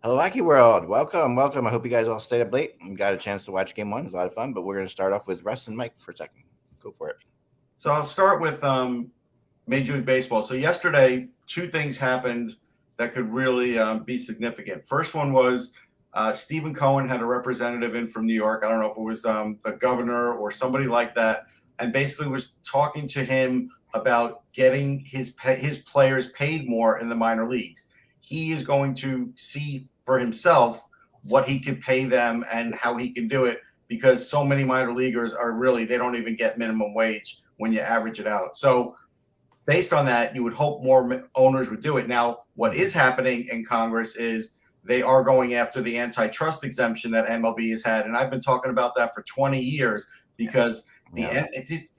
Hello, Hockey World. Welcome. I hope you guys all stayed up late and got a chance to watch game one. It was a lot of fun, but we're going to start off with Russ and Mike for a second. Go for it. So I'll start with Major League Baseball. So yesterday, two things happened that could really be significant. First one was Stephen Cohen had a representative in from New York. I don't know if it was the governor or somebody like that, and basically was talking to him about getting his players paid more in the minor leagues. He is going to see for himself what he could pay them and how he can do it, because so many minor leaguers are really, they don't even get minimum wage when you average it out. So based on that, you would hope more owners would do it. Now, what is happening in Congress is they are going after the antitrust exemption that MLB has had. And I've been talking about that for 20 years because the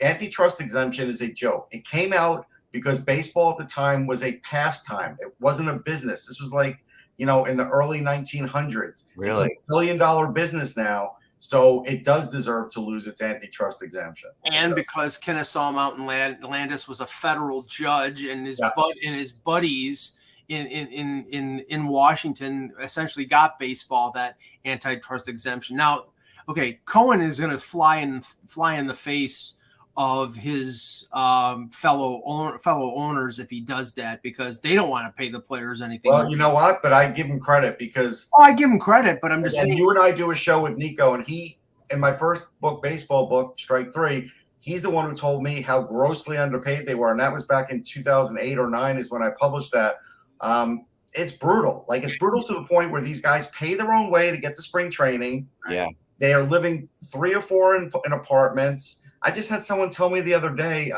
antitrust exemption is a joke. It came out because baseball at the time was a pastime. It wasn't a business. This was like, in the early 1900s. Really? It's a billion-dollar business now. So it does deserve to lose its antitrust exemption. And because Kennesaw Mountain Landis was a federal judge, and his buddies in Washington essentially got baseball that antitrust exemption. Now, okay, Cohen is going to fly in the face of his fellow owners if he does that, because they don't want to pay the players anything. Well, you know what? But I give him credit because I give him credit, but I'm just saying. You and I do a show with Nico, and he, in my first book, baseball book, Strike 3, he's the one who told me how grossly underpaid they were, and that was back in 2008 or 9 is when I published that. It's brutal. Like, it's brutal to the point where these guys pay their own way to get to spring training. Yeah, they are living 3 or 4 in apartments. I just had someone tell me the other day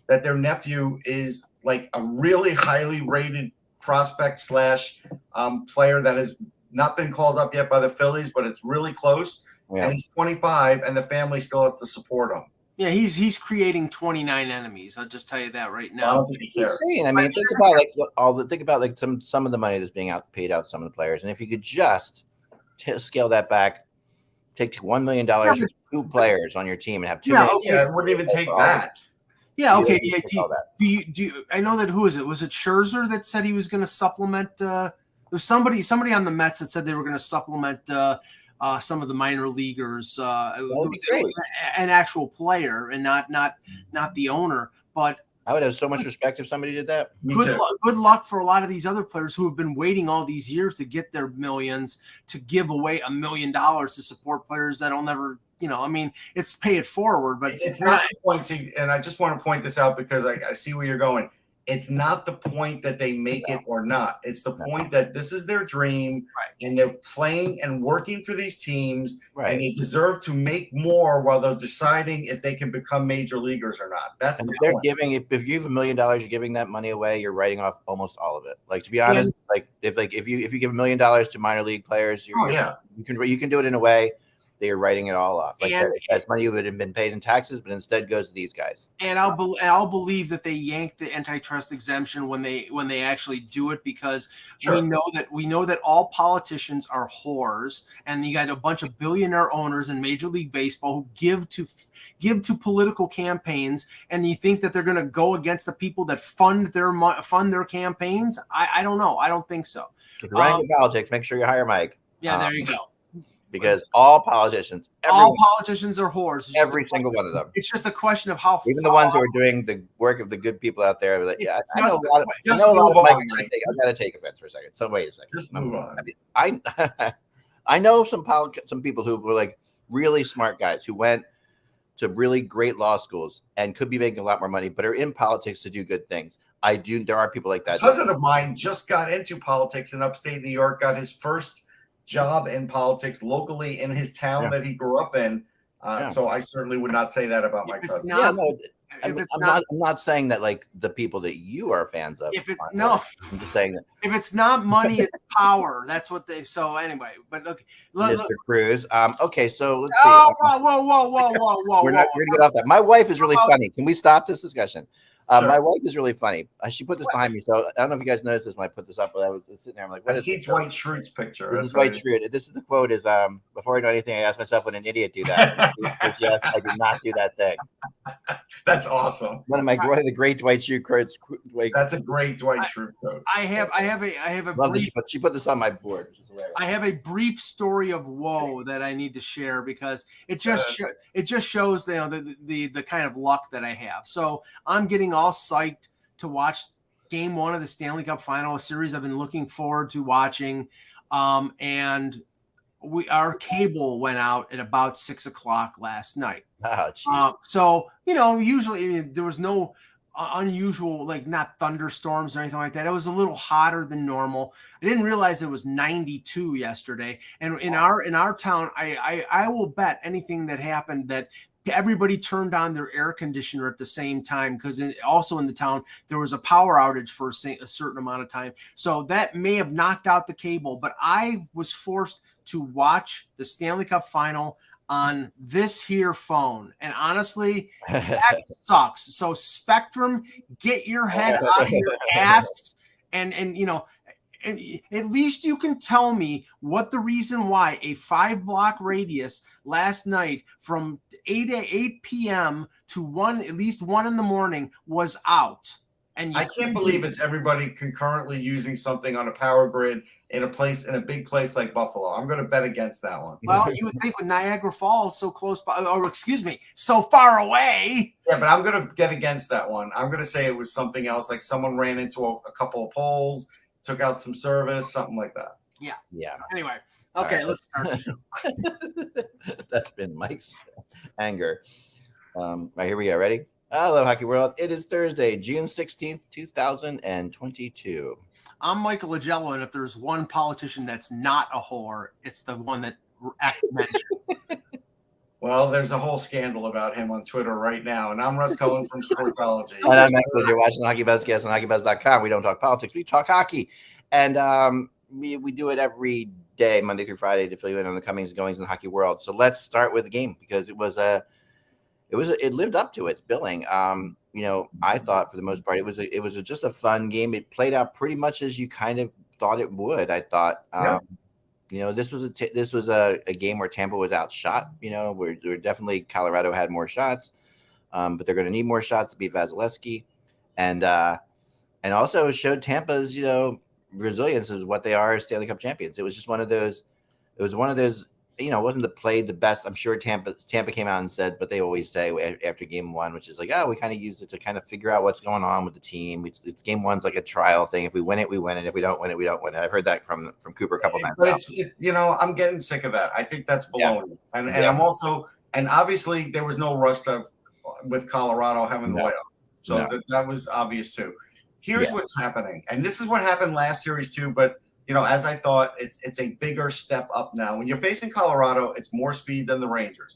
that their nephew is like a really highly rated prospect / player that has not been called up yet by the Phillies, but it's really close. Yeah. And he's 25, and the family still has to support him. Yeah, he's creating 29 enemies. I'll just tell you that right now. I don't think he cares. I mean, think about some of the money that's being paid out to some of the players, and if you could just scale that back, take $1 million for 2 players on your team and have 2. It wouldn't even take that. Yeah, okay. Do you? I know that. Who is it? Was it Scherzer that said he was going to supplement? There's somebody on the Mets that said they were going to supplement some of the minor leaguers. An actual player and not the owner. But I would have so much respect if somebody did that. Good luck for a lot of these other players who have been waiting all these years to get their millions, to give away $1 million to support players that'll never. I mean, it's pay it forward, but it's not the point. See, and I just want to point this out because I see where you're going. It's not the point that they make it or not. It's the point that this is their dream, and they're playing and working for these teams, and they deserve to make more while they're deciding if they can become major leaguers or not. That's the point. If you have $1 million, you're giving that money away. You're writing off almost all of it. Like, to be honest, if you give $1 million to minor league players, you can do it in a way they are writing it all off. Like, that's money would have been paid in taxes, but instead goes to these guys. And I'll believe that they yanked the antitrust exemption when they actually do it, because we know that all politicians are whores, and you got a bunch of billionaire owners in Major League Baseball who give to political campaigns, and you think that they're going to go against the people that fund their campaigns? I don't know. I don't think so. If you're running in politics, make sure you hire Mike. Yeah, there you go. Because all politicians are whores. Every single one of them. It's just a question of how even the ones who are doing the work of the good people out there. Like, I know a lot of Mike. I got to take offense for a second. So wait a second. Just move on. I know some people who were like really smart guys who went to really great law schools and could be making a lot more money, but are in politics to do good things. There are people like that. A cousin of mine just got into politics in upstate New York, got his first job in politics locally in his town that he grew up in. So I certainly would not say that about my cousin. I'm not saying that like the people that you are fans of. I'm just saying that if it's not money, it's power. That's what they. So anyway, but look, Mr. Cruz. Okay, so let's see. Whoa! We're gonna get off that. My wife is really funny. Can we stop this discussion? Sure. My wife is really funny. She put this behind me, so I don't know if you guys noticed this when I put this up, but I was sitting there. I'm like, "What is see this?" Dwight Schrute's picture. This is Dwight Schrute. This is the quote: "Is before I know anything, I ask myself, would an idiot do that?" Yes, I did not do that thing. That's awesome. One of the great Dwight Schrute quotes. That's a great Dwight Schrute quote. I have a brief, she put this on my board. I have a brief story of woe that I need to share because it just shows the kind of luck that I have. So I'm getting all psyched to watch Game 1 of the Stanley Cup Final, a series I've been looking forward to watching, and our cable went out at about 6:00 last night. So usually there was no unusual, like not thunderstorms or anything like that. It was a little hotter than normal. I didn't realize it was 92 yesterday. And in our town, I will bet anything that happened that everybody turned on their air conditioner at the same time, because also in the town there was a power outage for a certain amount of time. So that may have knocked out the cable, but I was forced to watch the Stanley Cup Final on this here phone, and honestly, that sucks. So Spectrum, get your head out of your ass, and at least you can tell me what the reason why a 5-block radius last night from 8 p.m. to at least 1 in the morning was out. And I can't believe it's everybody concurrently using something on a power grid in a big place like Buffalo. I'm going to bet against that one. Well, you would think with Niagara Falls so close by, or excuse me, so far away. Yeah, but I'm going to get against that one. I'm going to say it was something else, like someone ran into a couple of poles, took out some service, something like that. Yeah. Anyway, okay, let's start the show. That's been Mike's anger. All right, here we go. Ready? Hello, Hockey World. It is Thursday, June 16th, 2022. I'm Michael Agello, and if there's one politician that's not a whore, it's the one that mentioned. Well, there's a whole scandal about him on Twitter right now, and I'm Russ Cohen from Sportsology. And I'm Michael. You're watching the HockeyBuzzcast on HockeyBuzz.com. We don't talk politics, we talk hockey, and we do it every day, Monday through Friday, to fill you in on the comings and goings in the hockey world. So let's start with the game, because it lived up to its billing. I thought for the most part it was just a fun game. It played out pretty much as you kind of thought it would. I thought, this was a game where Tampa was outshot. Where definitely Colorado had more shots, but they're going to need more shots to beat Vasilevsky, and also showed Tampa's resilience is what they are as Stanley Cup champions. It was just one of those. It was one of those. It wasn't played the best. I'm sure Tampa came out and said, but they always say after game 1, which is like, we kind of use it to kind of figure out what's going on with the team. It's game 1's like a trial thing. If we win it, we win it. If we don't win it, we don't win it. I've heard that from Cooper a couple times. But I'm getting sick of that. I think that's baloney. Yeah. And I'm also, and obviously there was no rush with Colorado having the layoff. So that was obvious too. Here's what's happening. And this is what happened last series too, but as I thought, it's a bigger step up now. When you're facing Colorado, it's more speed than the Rangers.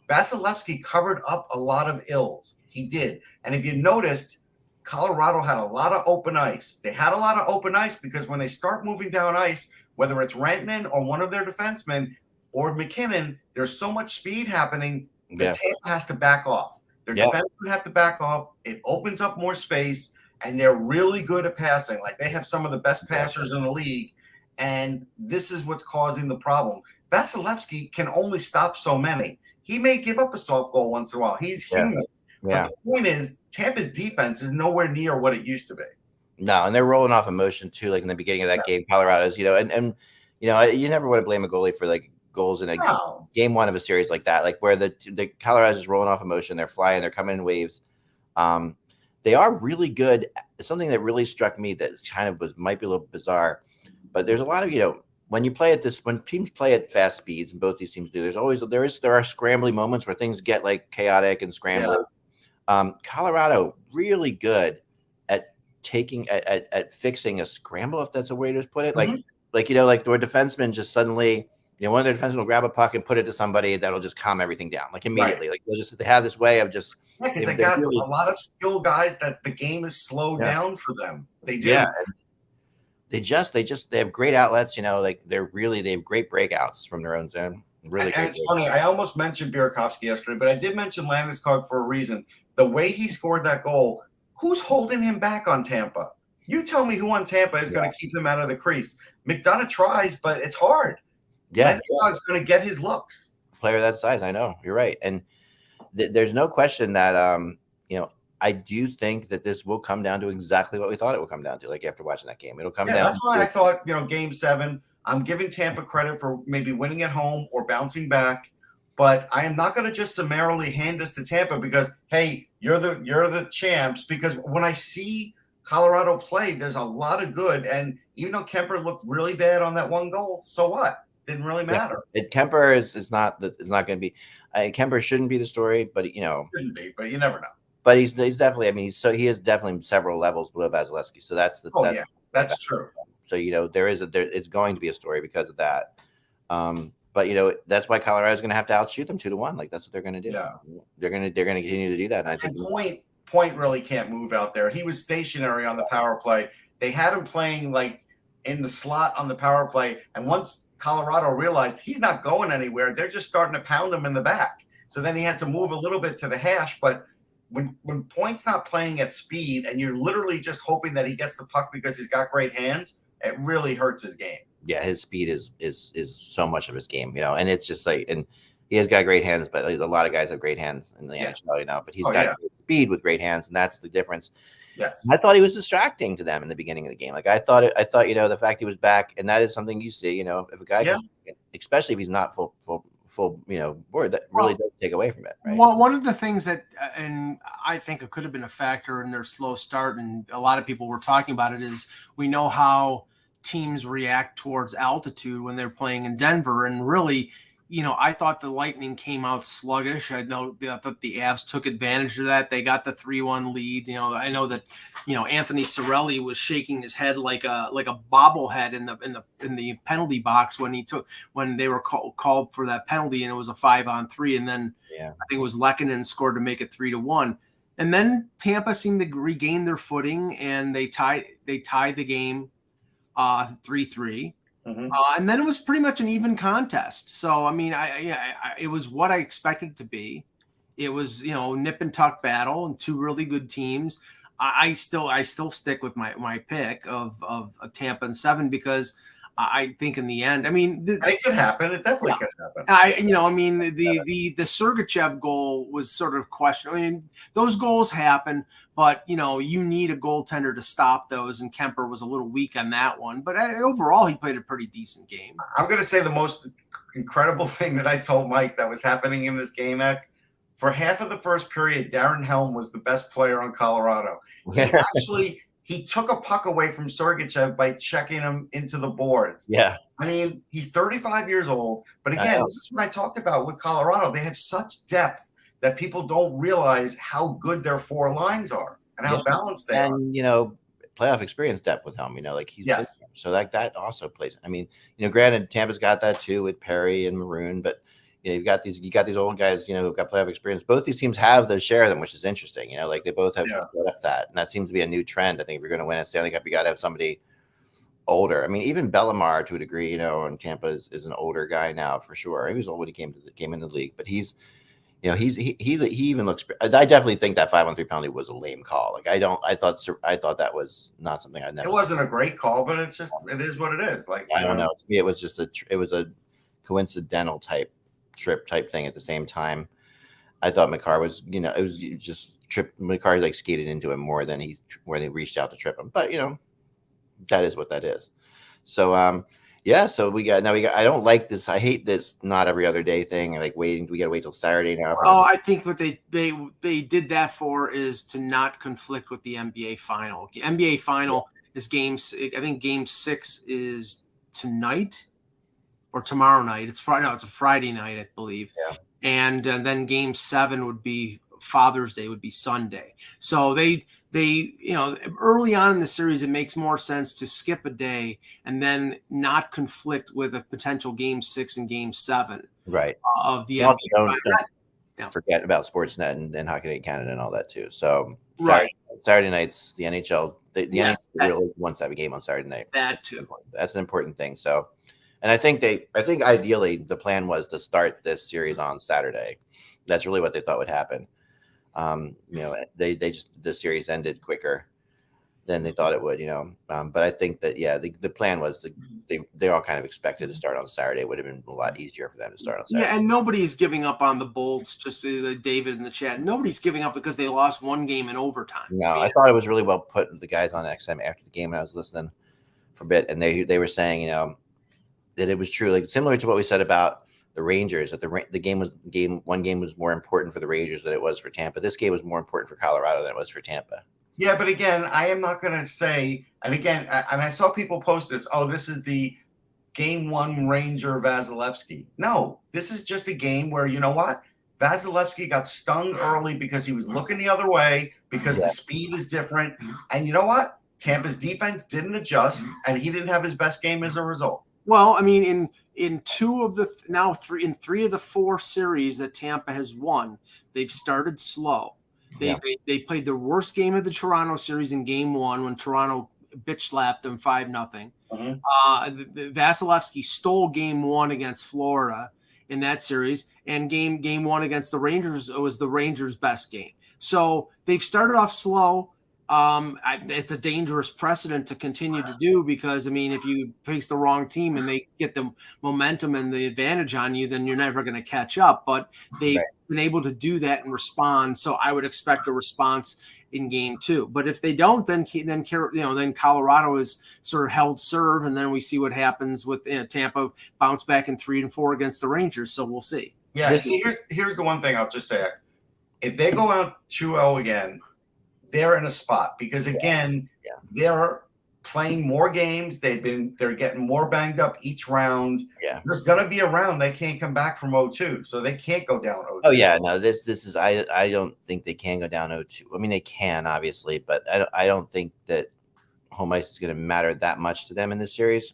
Vasilevsky covered up a lot of ills. He did. And if you noticed, Colorado had a lot of open ice. They had a lot of open ice because when they start moving down ice, whether it's Rantanen or one of their defensemen or McKinnon, there's so much speed happening that Tampa has to back off. Their defensemen have to back off. It opens up more space, and they're really good at passing. Like, they have some of the best passers in the league. And this is what's causing the problem. Vasilevsky can only stop so many. He may give up a soft goal once in a while. He's human. But the point is, Tampa's defense is nowhere near what it used to be. No, and they're rolling off emotion too, like in the beginning of that game. Colorado's, and you never want to blame a goalie for like goals in game 1 of a series like that, like where the Colorado's is rolling off emotion. They're flying. They're coming in waves. They are really good. Something that really struck me that kind of might be a little bizarre. But there's a lot of, when teams play at fast speeds, and both these teams do, there are scrambly moments where things get like chaotic and scrambly. Yeah. Colorado really good at fixing a scramble, if that's a way to put it. Mm-hmm. Like their defenseman just suddenly, one of their defensemen will grab a puck and put it to somebody that'll just calm everything down, like immediately. Right. Like they have this way of just. Yeah, because they got a lot of skill guys that the game is slowed down for them. They do. Yeah. They have great outlets, like they have great breakouts from their own zone. Really, and it's funny. I almost mentioned Burakovsky yesterday, but I did mention Landeskog for a reason. The way he scored that goal, Who's holding him back on Tampa? You tell me who on Tampa is going to keep him out of the crease. McDonough tries, but it's hard. Yeah. Landeskog's going to get his looks. Player that size, I know. You're right. And there's no question that, I do think that this will come down to exactly what we thought it would come down to, like after watching that game. It'll come down. That's why I thought, Game 7, I'm giving Tampa credit for maybe winning at home or bouncing back. But I am not going to just summarily hand this to Tampa because, hey, you're the champs. Because when I see Colorado play, there's a lot of good. And even though Kemper looked really bad on that one goal, so what? Didn't really matter. Kemper is not going to be. Kemper shouldn't be the story, but shouldn't be. But you never know. But he's definitely. I mean, he is definitely several levels below Vasilevsky. So that's that's true. So it's going to be a story because of that. But that's why Colorado is going to have to outshoot them 2-1. Like that's what they're going to do. Yeah. They're going to continue to do that. And I think Point really can't move out there. He was stationary on the power play. They had him playing like in the slot on the power play, and once Colorado realized he's not going anywhere, they're just starting to pound him in the back. So then he had to move a little bit to the hash. But when Point's not playing at speed and you're literally just hoping that he gets the puck because he's got great hands, it really hurts his game. Yeah, his speed is so much of his game, and it's just like, and he has got great hands, but a lot of guys have great hands in the NHL, but he's got great speed with great hands, and that's the difference. Yes. I thought he was distracting to them in the beginning of the game. Like I thought, the fact he was back, and that is something you see, if a guy, especially if he's not full, board, that really does take away from it. Right? Well, one of the things that, and I think it could have been a factor in their slow start, and a lot of people were talking about it, is we know how teams react towards altitude when they're playing in Denver, and really, I thought the Lightning came out sluggish. I thought the Avs took advantage of that. They got the 3-1 lead. I know that, Anthony Cirelli was shaking his head like a bobblehead in the penalty box when they were called for that penalty, and it was a 5-on-3. And then I think it was Lehkonen scored to make it 3-1. And then Tampa seemed to regain their footing, and they tied the game 3-3. Mm-hmm. And then it was pretty much an even contest. So, I mean, it was what I expected it to be. It was, nip and tuck battle and two really good teams. I still stick with my pick of Tampa in 7 because I think in the end, I mean, it could happen. It definitely could happen. The Sergachev goal was sort of questionable. I mean, those goals happen, but you need a goaltender to stop those, and Kemper was a little weak on that one. But overall, he played a pretty decent game. I'm going to say the most incredible thing that I told Mike that was happening in this game, Eck. For half of the first period, Darren Helm was the best player on Colorado. He took a puck away from Sergachev by checking him into the boards. Yeah. I mean, he's 35 years old. But again, this is what I talked about with Colorado. They have such depth that people don't realize how good their 4 lines are and how balanced they are. And, playoff experience depth with him, so that also plays. I mean, granted, Tampa's got that too with Perry and Maroon, but you got these old guys, who've got playoff experience. Both these teams have those share of them, which is interesting. Like they both have that, and that seems to be a new trend. I think if you're going to win a Stanley Cup, you got to have somebody older. I mean, even Bellemare to a degree, and Tampa is an older guy now for sure. He was old when he came into the league, but he even looks. I definitely think that 5-on-3 penalty was a lame call. Like I thought that was not something I'd never. It wasn't a great call, but it is what it is. Like I don't know. To me, it was just a coincidental type thing at the same time. I thought Makar was, it was just Makar like skated into him more than he reached out to trip him. But that is what that is. So so we got I don't like this. I hate this not every other day thing. Like we got to wait till Saturday now. I think what they did that for is to not conflict with the NBA final. The NBA final is I think game 6 is tonight. Or tomorrow night. It's Friday. No, it's a Friday night, I believe. Yeah. And then game 7 would be Father's Day, would be Sunday. So they early on in the series, it makes more sense to skip a day and then not conflict with a potential game 6 and game 7. Right. Of the don't forget about Sportsnet and Hockey Night Canada and all that too. So Saturday nights, the NHL, the NHL really wants to have a game on Saturday night. That too. That's an important thing. So. And I think ideally the plan was to start this series on Saturday. That's really what they thought would happen. They just the series ended quicker than they thought it would. But I think that the plan was they all kind of expected to start on Saturday. It would have been a lot easier for them to start on Saturday. Yeah, and nobody's giving up on the Bolts. Just David in the chat. Nobody's giving up because they lost one game in overtime. No, I thought it was really well put. The guys on XM after the game, and I was listening for a bit, and they were saying, that it was true, like similar to what we said about the Rangers, that one game was more important for the Rangers than it was for Tampa. This game was more important for Colorado than it was for Tampa. Yeah, but again, I am not going to say, and again, and I saw people post this, this is the game one Ranger Vasilevsky. No, this is just a game where, you know what? Vasilevsky got stung early because he was looking the other way because the speed is different. And you know what? Tampa's defense didn't adjust, and he didn't have his best game as a result. Well, I mean, in three of the 4 series that Tampa has won, they've started slow. They played the worst game of the Toronto series in game 1 when Toronto bitch slapped them 5-0. Vasilevsky stole game 1 against Florida in that series, and game 1 against the Rangers was the Rangers' best game. So they've started off slow. It's a dangerous precedent to continue to do because, I mean, if you face the wrong team and they get the momentum and the advantage on you, then you're never going to catch up. But they've been able to do that and respond. So I would expect a response in game 2. But if they don't, then Colorado is sort of held serve, and then we see what happens with Tampa bounce back in 3 and 4 against the Rangers. So we'll see. Yeah. Here's the one thing I'll just say: if they go out 2-0 again, they're in a spot because again, they're playing more games. They're getting more banged up each round. Yeah. There's going to be a round they can't come back from 0-2, so they can't go down 0-2. Oh yeah, no, this is I don't think they can go down 0-2. I mean, they can obviously, but I don't think that home ice is going to matter that much to them in this series.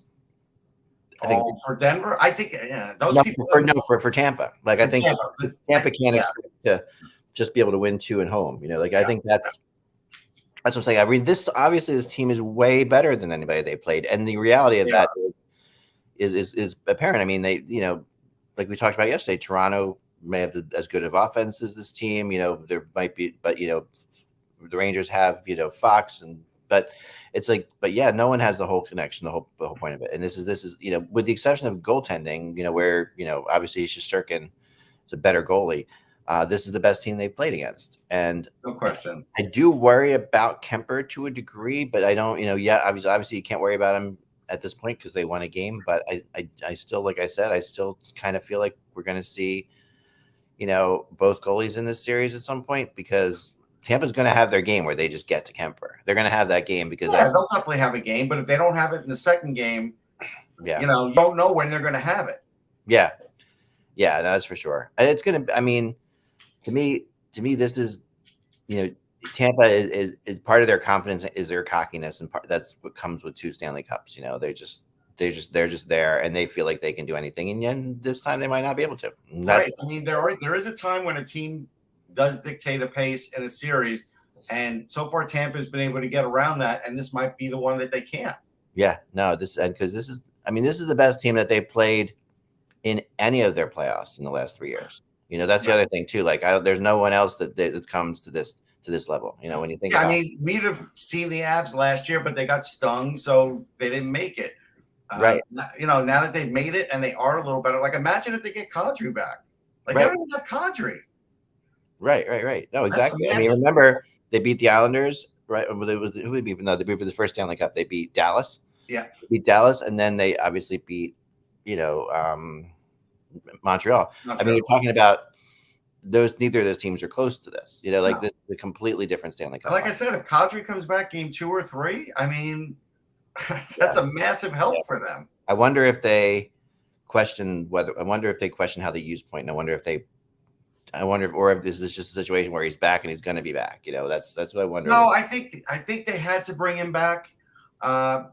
I think for Denver, I think for Tampa. Like I think Tampa can't expect to just be able to win 2 at home. I think that's what I'm saying. I mean, this team is way better than anybody they played, and the reality of that is apparent. I mean, they, like we talked about yesterday, Toronto may have as good of offense as this team. There might be, but the Rangers have Fox, but it's like, no one has the whole connection, the whole point of it. And this is with the exception of goaltending, where obviously Shesterkin is a better goalie. This is the best team they've played against, and no question. I do worry about Kemper to a degree, but I don't, obviously you can't worry about him at this point because they won a game. But I still, like I said, I still kind of feel like we're going to see, both goalies in this series at some point because Tampa's going to have their game where they just get to Kemper. They're going to have that game because they'll definitely have a game. But if they don't have it in the second game, you don't know when they're going to have it. Yeah, no, that's for sure. And it's going to. I mean. To me, this is, Tampa is part of their confidence is their cockiness, and that's what comes with 2 Stanley Cups. They're just there, and they feel like they can do anything. And this time they might not be able to. Right. I mean, there is a time when a team does dictate a pace in a series, and so far Tampa has been able to get around that, and this might be the one that they can't. Yeah. No. Because this is the best team that they played in any of their playoffs in the last 3 years. That's the other thing too. Like, there's no one else that comes to this level. When you think, I mean, we'd have seen the Avs last year, but they got stung, so they didn't make it. Right. Now that they've made it and they are a little better. Like, imagine if they get Kadri back. Like, they don't even have Kadri. Right. No, exactly. I mean, remember they beat the Islanders, right? Who they beat? No, they beat for the first Stanley Cup. They beat Dallas. Yeah. They beat Dallas, and then they obviously beat, Montreal. I mean, you're talking about neither of those teams are close to this. This is a completely different Stanley Cup. Like I said, if Kadri comes back game 2 or 3, I mean, that's a massive help for them. I wonder if they question how they use Point. And I wonder if this is just a situation where he's back and he's going to be back. That's what I wonder. No, I think they had to bring him back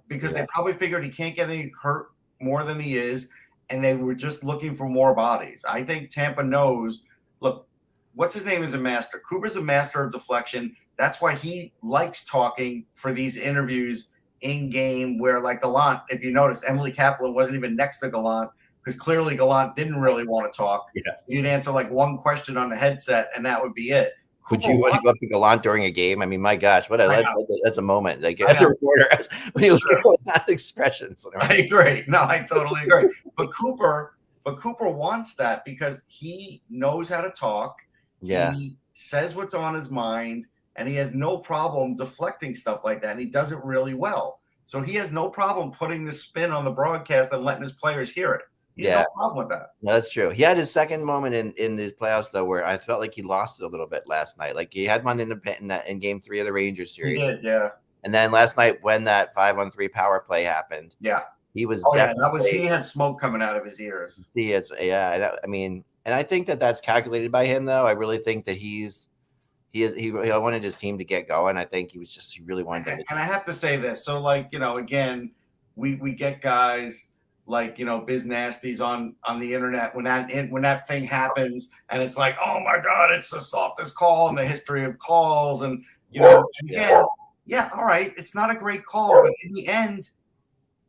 because they probably figured he can't get any hurt more than he is. And they were just looking for more bodies. I think Tampa knows, look, what's his name is a master. Cooper's a master of deflection. That's why he likes talking for these interviews in game where, like, Gallant, if you notice, Emily Kaplan wasn't even next to Gallant because clearly Gallant didn't really want to talk. Yeah. You'd answer like one question on the headset and that would be it. Would you want to go up to Gallant during a game? I mean, my gosh, that's a moment. Like as a reporter, when you look at expressions. I agree. No, I totally agree. But Cooper wants that because he knows how to talk. Yeah. He says what's on his mind, and he has no problem deflecting stuff like that. And he does it really well. So he has no problem putting the spin on the broadcast and letting his players hear it. He has no problem with that. No, that's true. He had his second moment in his playoffs though, where I felt like he lost it a little bit last night. Like he had one in Game 3 of the Rangers series. He did, yeah. And then last night when that 5-on-3 power play happened, he was. He had smoke coming out of his ears. I mean, and I think that's calculated by him though. I really think that he wanted his team to get going. I think he really wanted to. And I have to say this. So again, we get guys like Biz Nasties on the internet when that thing happens, and it's like, oh my God, it's the softest call in the history of calls, and all right, it's not a great call, but in the end,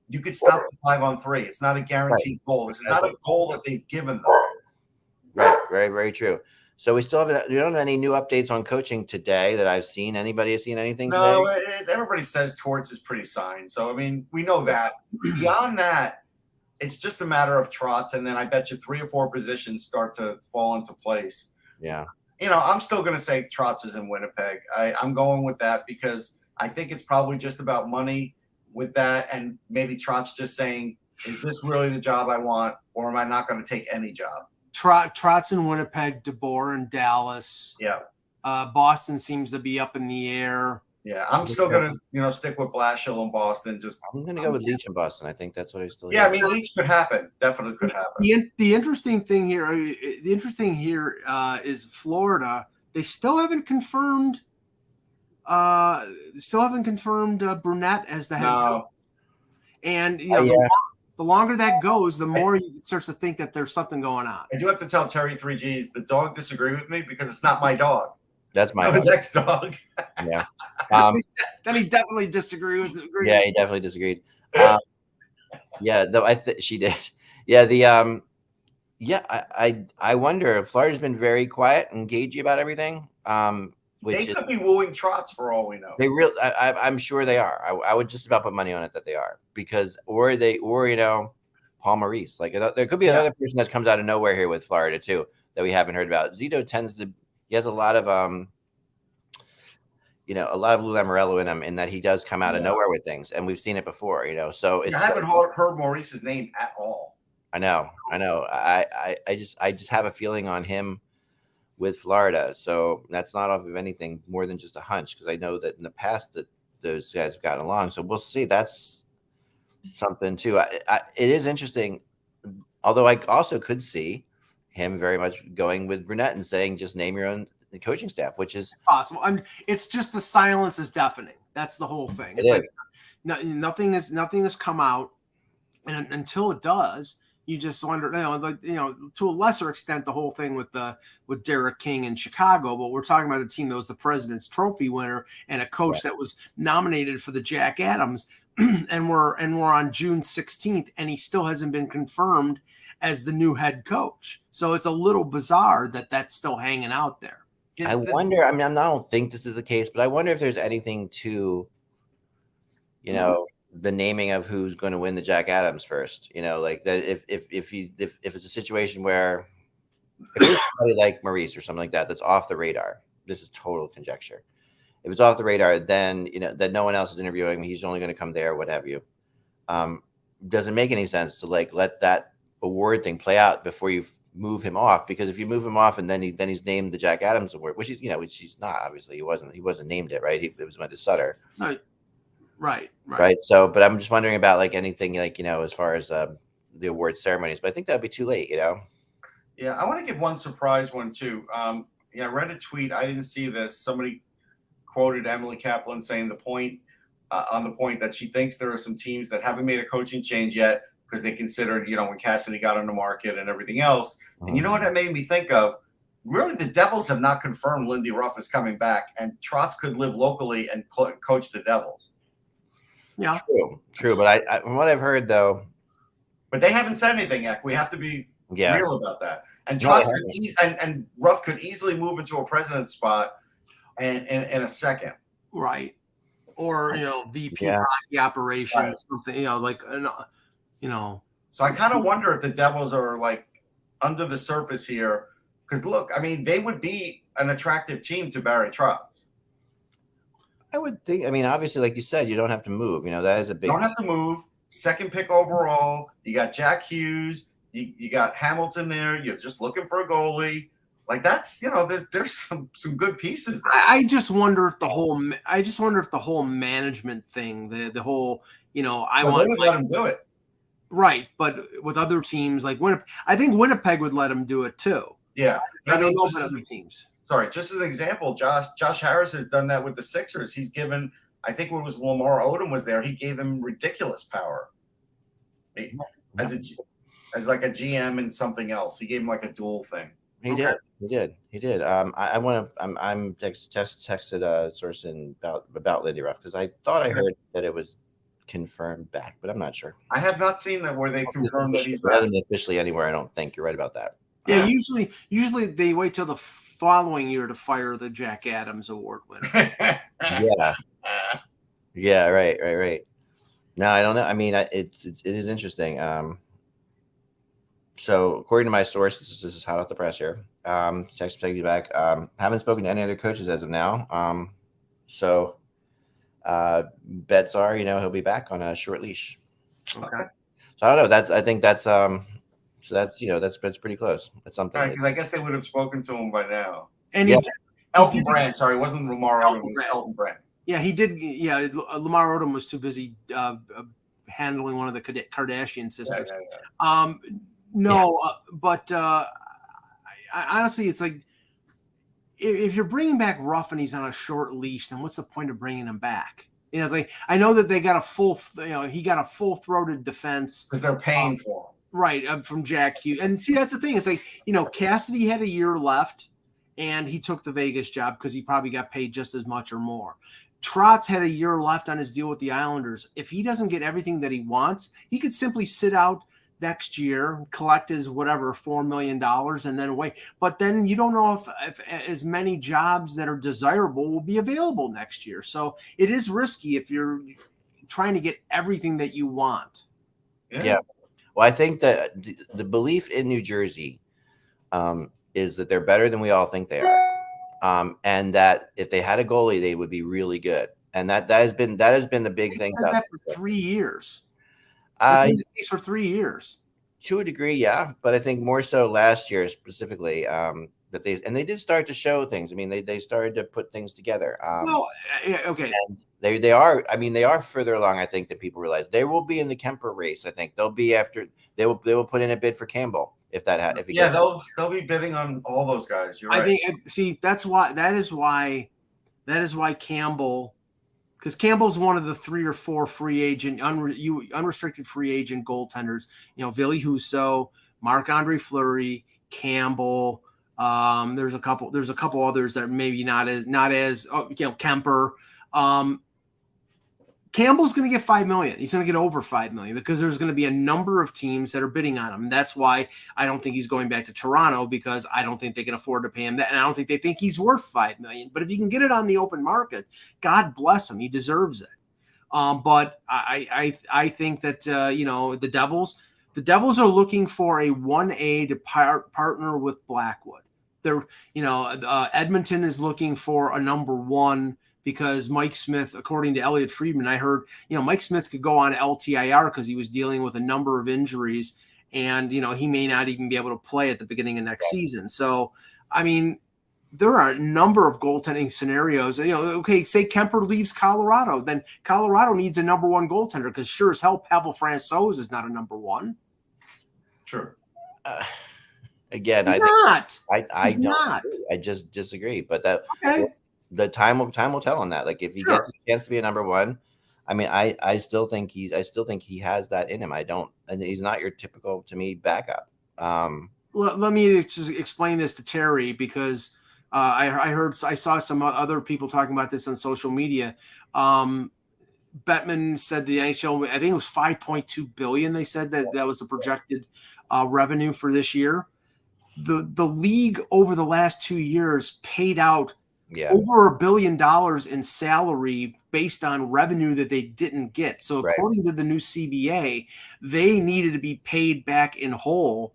you could stop the 5-on-3. It's not a guaranteed goal. This is not a goal that they've given them. Right, very, very true. So we don't have any new updates on coaching today that I've seen. Anybody have seen anything today? No, everybody says Torts is pretty signed. So I mean, we know that. Beyond that, it's just a matter of Trotz, and then I bet you 3 or 4 positions start to fall into place. Yeah. I'm still going to say Trotz is in Winnipeg. I'm going with that because I think it's probably just about money with that, and maybe Trotz just saying, is this really the job I want, or am I not going to take any job? Trotz in Winnipeg, DeBoer in Dallas. Yeah. Boston seems to be up in the air. Yeah, I'm still going to stick with Blashill in Boston. I'm going to go with Leach in Boston. I think that's what I still. Yeah, I mean, Leach could happen. Definitely could happen. The interesting thing here is Florida. They still haven't confirmed. Brunette as the head coach. And the longer that goes, the more you starts to think that there's something going on. I do have to tell Terry 3Gs the dog disagreed with me because it's not my dog. That's my his ex-dog. Yeah. Then he definitely disagreed with. Yeah, he definitely disagreed. Though she did. Yeah, I wonder if Florida's been very quiet and cagey about everything. They could be wooing Trotz for all we know. They really, I'm sure they are. I would just about put money on it that they are because, or Paul Maurice. Like there could be another person that comes out of nowhere here with Florida too that we haven't heard about. Zito he has a lot of Lou Lamoriello in him, in that he does come out of nowhere with things, and we've seen it before. So I haven't heard Maurice's name at all. I know. I just have a feeling on him with Florida. So that's not off of anything more than just a hunch, because I know that in the past that those guys have gotten along. So we'll see. That's something too. It is interesting, although I also could see him very much going with Brunette and saying, just name your own coaching staff, which is possible. It's just the silence is deafening. That's the whole thing. It's like nothing has come out, and until it does, you just wonder, to a lesser extent, the whole thing with Derek King in Chicago. But we're talking about a team that was the President's Trophy winner and a coach that was nominated for the Jack Adams, and we're on June 16th, and he still hasn't been confirmed as the new head coach. So it's a little bizarre that that's still hanging out there. I wonder. I mean, I don't think this is the case, but I wonder if there's anything to, the naming of who's going to win the Jack Adams first. Like that. If it's a situation where if it's somebody like Maurice or something like that that's off the radar, this is total conjecture. If it's off the radar, then that no one else is interviewing him. He's only going to come there, what have you. Doesn't make any sense to let that award thing play out before you move him off, because if you move him off and then he's named the Jack Adams Award, which he's not, obviously he wasn't named it, right? It was went to Sutter. Right. So, but I'm just wondering about anything as far as the award ceremonies, but I think that'd be too late, Yeah, I want to give one surprise one too. I read a tweet. I didn't see this. Somebody quoted Emily Kaplan saying on the point that she thinks there are some teams that haven't made a coaching change yet because they considered, when Cassidy got on the market and everything else. And you know what that made me think of? Really, the Devils have not confirmed Lindy Ruff is coming back, and Trotz could live locally and coach the Devils. Yeah, true. But I from what I've heard, though, but they haven't said anything yet. We have to be real about that. And Trotz and Ruff could easily move into a president's spot in a second. Right. Or, VP hockey operations, something, So I kind of wonder if the Devils are like under the surface here. Because look, I mean, they would be an attractive team to Barry Trotz. I would think. I mean, obviously, like you said, you don't have to move. That is a big. You don't have to move. Second pick overall. You got Jack Hughes. You got Hamilton there. You're just looking for a goalie. Like that's there's some good pieces there. I just wonder if the whole management thing, the whole they would let him do it. Right, but with other teams like Winnipeg, I think Winnipeg would let him do it too. Yeah, I don't know about other teams. Sorry, just as an example, Josh Harris has done that with the Sixers. He's given, I think it was Lamar Odom was there. He gave them ridiculous power as like a GM and something else. He gave him like a dual thing. He did. I'm texted a source about Lindy Ruff because I thought I heard that it was confirmed back, but I'm not sure. I have not seen that where they confirmed that he's back. Officially anywhere. I don't think you're right about that. Yeah, usually they wait till the following year to fire the Jack Adams Award winner. Yeah, right. No, I don't know. I mean, it is interesting. So according to my source, this is hot off the press here. Taking you back. Haven't spoken to any other coaches as of now. So bets are, he'll be back on a short leash. Okay. So I don't know. I think that's so that's pretty close. That's something. Right, because I guess they would have spoken to him by now. And Elton Brand. Sorry, it wasn't Lamar Odom. It was Elton Brand. Yeah, he did. Yeah, Lamar Odom was too busy handling one of the Kardashian sisters. Yeah. But I honestly, it's like if you're bringing back Ruff and he's on a short leash, then what's the point of bringing him back? It's like I know that they got he got a full-throated defense because they're paying for him. Right, from Jack Hughes. And see, that's the thing. It's like, Cassidy had a year left, and he took the Vegas job because he probably got paid just as much or more. Trotz had a year left on his deal with the Islanders. If he doesn't get everything that he wants, he could simply sit out next year, collect his $4 million, and then wait. But then you don't know if as many jobs that are desirable will be available next year. So it is risky if you're trying to get everything that you want. Yeah. Well, I think that the belief in New Jersey is that they're better than we all think they are, and that if they had a goalie, they would be really good. And that has been the big thing. That for 3 years. It's been the case for 3 years. To a degree, yeah, but I think more so last year specifically that they did start to show things. I mean, they started to put things together. Okay. And they are. I mean, they are further along. I think that people realize they will be in the Kemper race. I think they'll be after. They will put in a bid for Campbell if they'll be bidding on all those guys. You're right. I think that is why Campbell, because Campbell's one of the 3 or 4 free agent unrestricted free agent goaltenders. Ville Husso, Marc-Andre Fleury, Campbell. There's a couple others that are maybe not as Kemper. Campbell's going to get $5 million. He's going to get over $5 million because there's going to be a number of teams that are bidding on him. That's why I don't think he's going back to Toronto, because I don't think they can afford to pay him that, and I don't think they think he's worth $5 million. But if you can get it on the open market, God bless him. He deserves it. But I think that the Devils are looking for a 1A to partner with Blackwood. They're Edmonton is looking for a number 1. Because Mike Smith, according to Elliot Friedman, I heard, Mike Smith could go on LTIR because he was dealing with a number of injuries, and, he may not even be able to play at the beginning of next season. So, I mean, there are a number of goaltending scenarios. Okay, say Kemper leaves Colorado, then Colorado needs a number 1 goaltender because sure as hell Pavel Francouz is not a number 1. Sure. Again, he's not. I just disagree. But that. Okay. The time will tell on that. Like if he gets a chance to be a number 1, I mean, I still think he has that in him. And he's not your typical, to me, backup. Let me just explain this to Terry, because I saw some other people talking about this on social media. Bettman said the NHL, I think it was $5.2 billion. They said that was the projected revenue for this year. The league over the last 2 years paid out over $1 billion in salary based on revenue that they didn't get. So according to the new CBA, they needed to be paid back in whole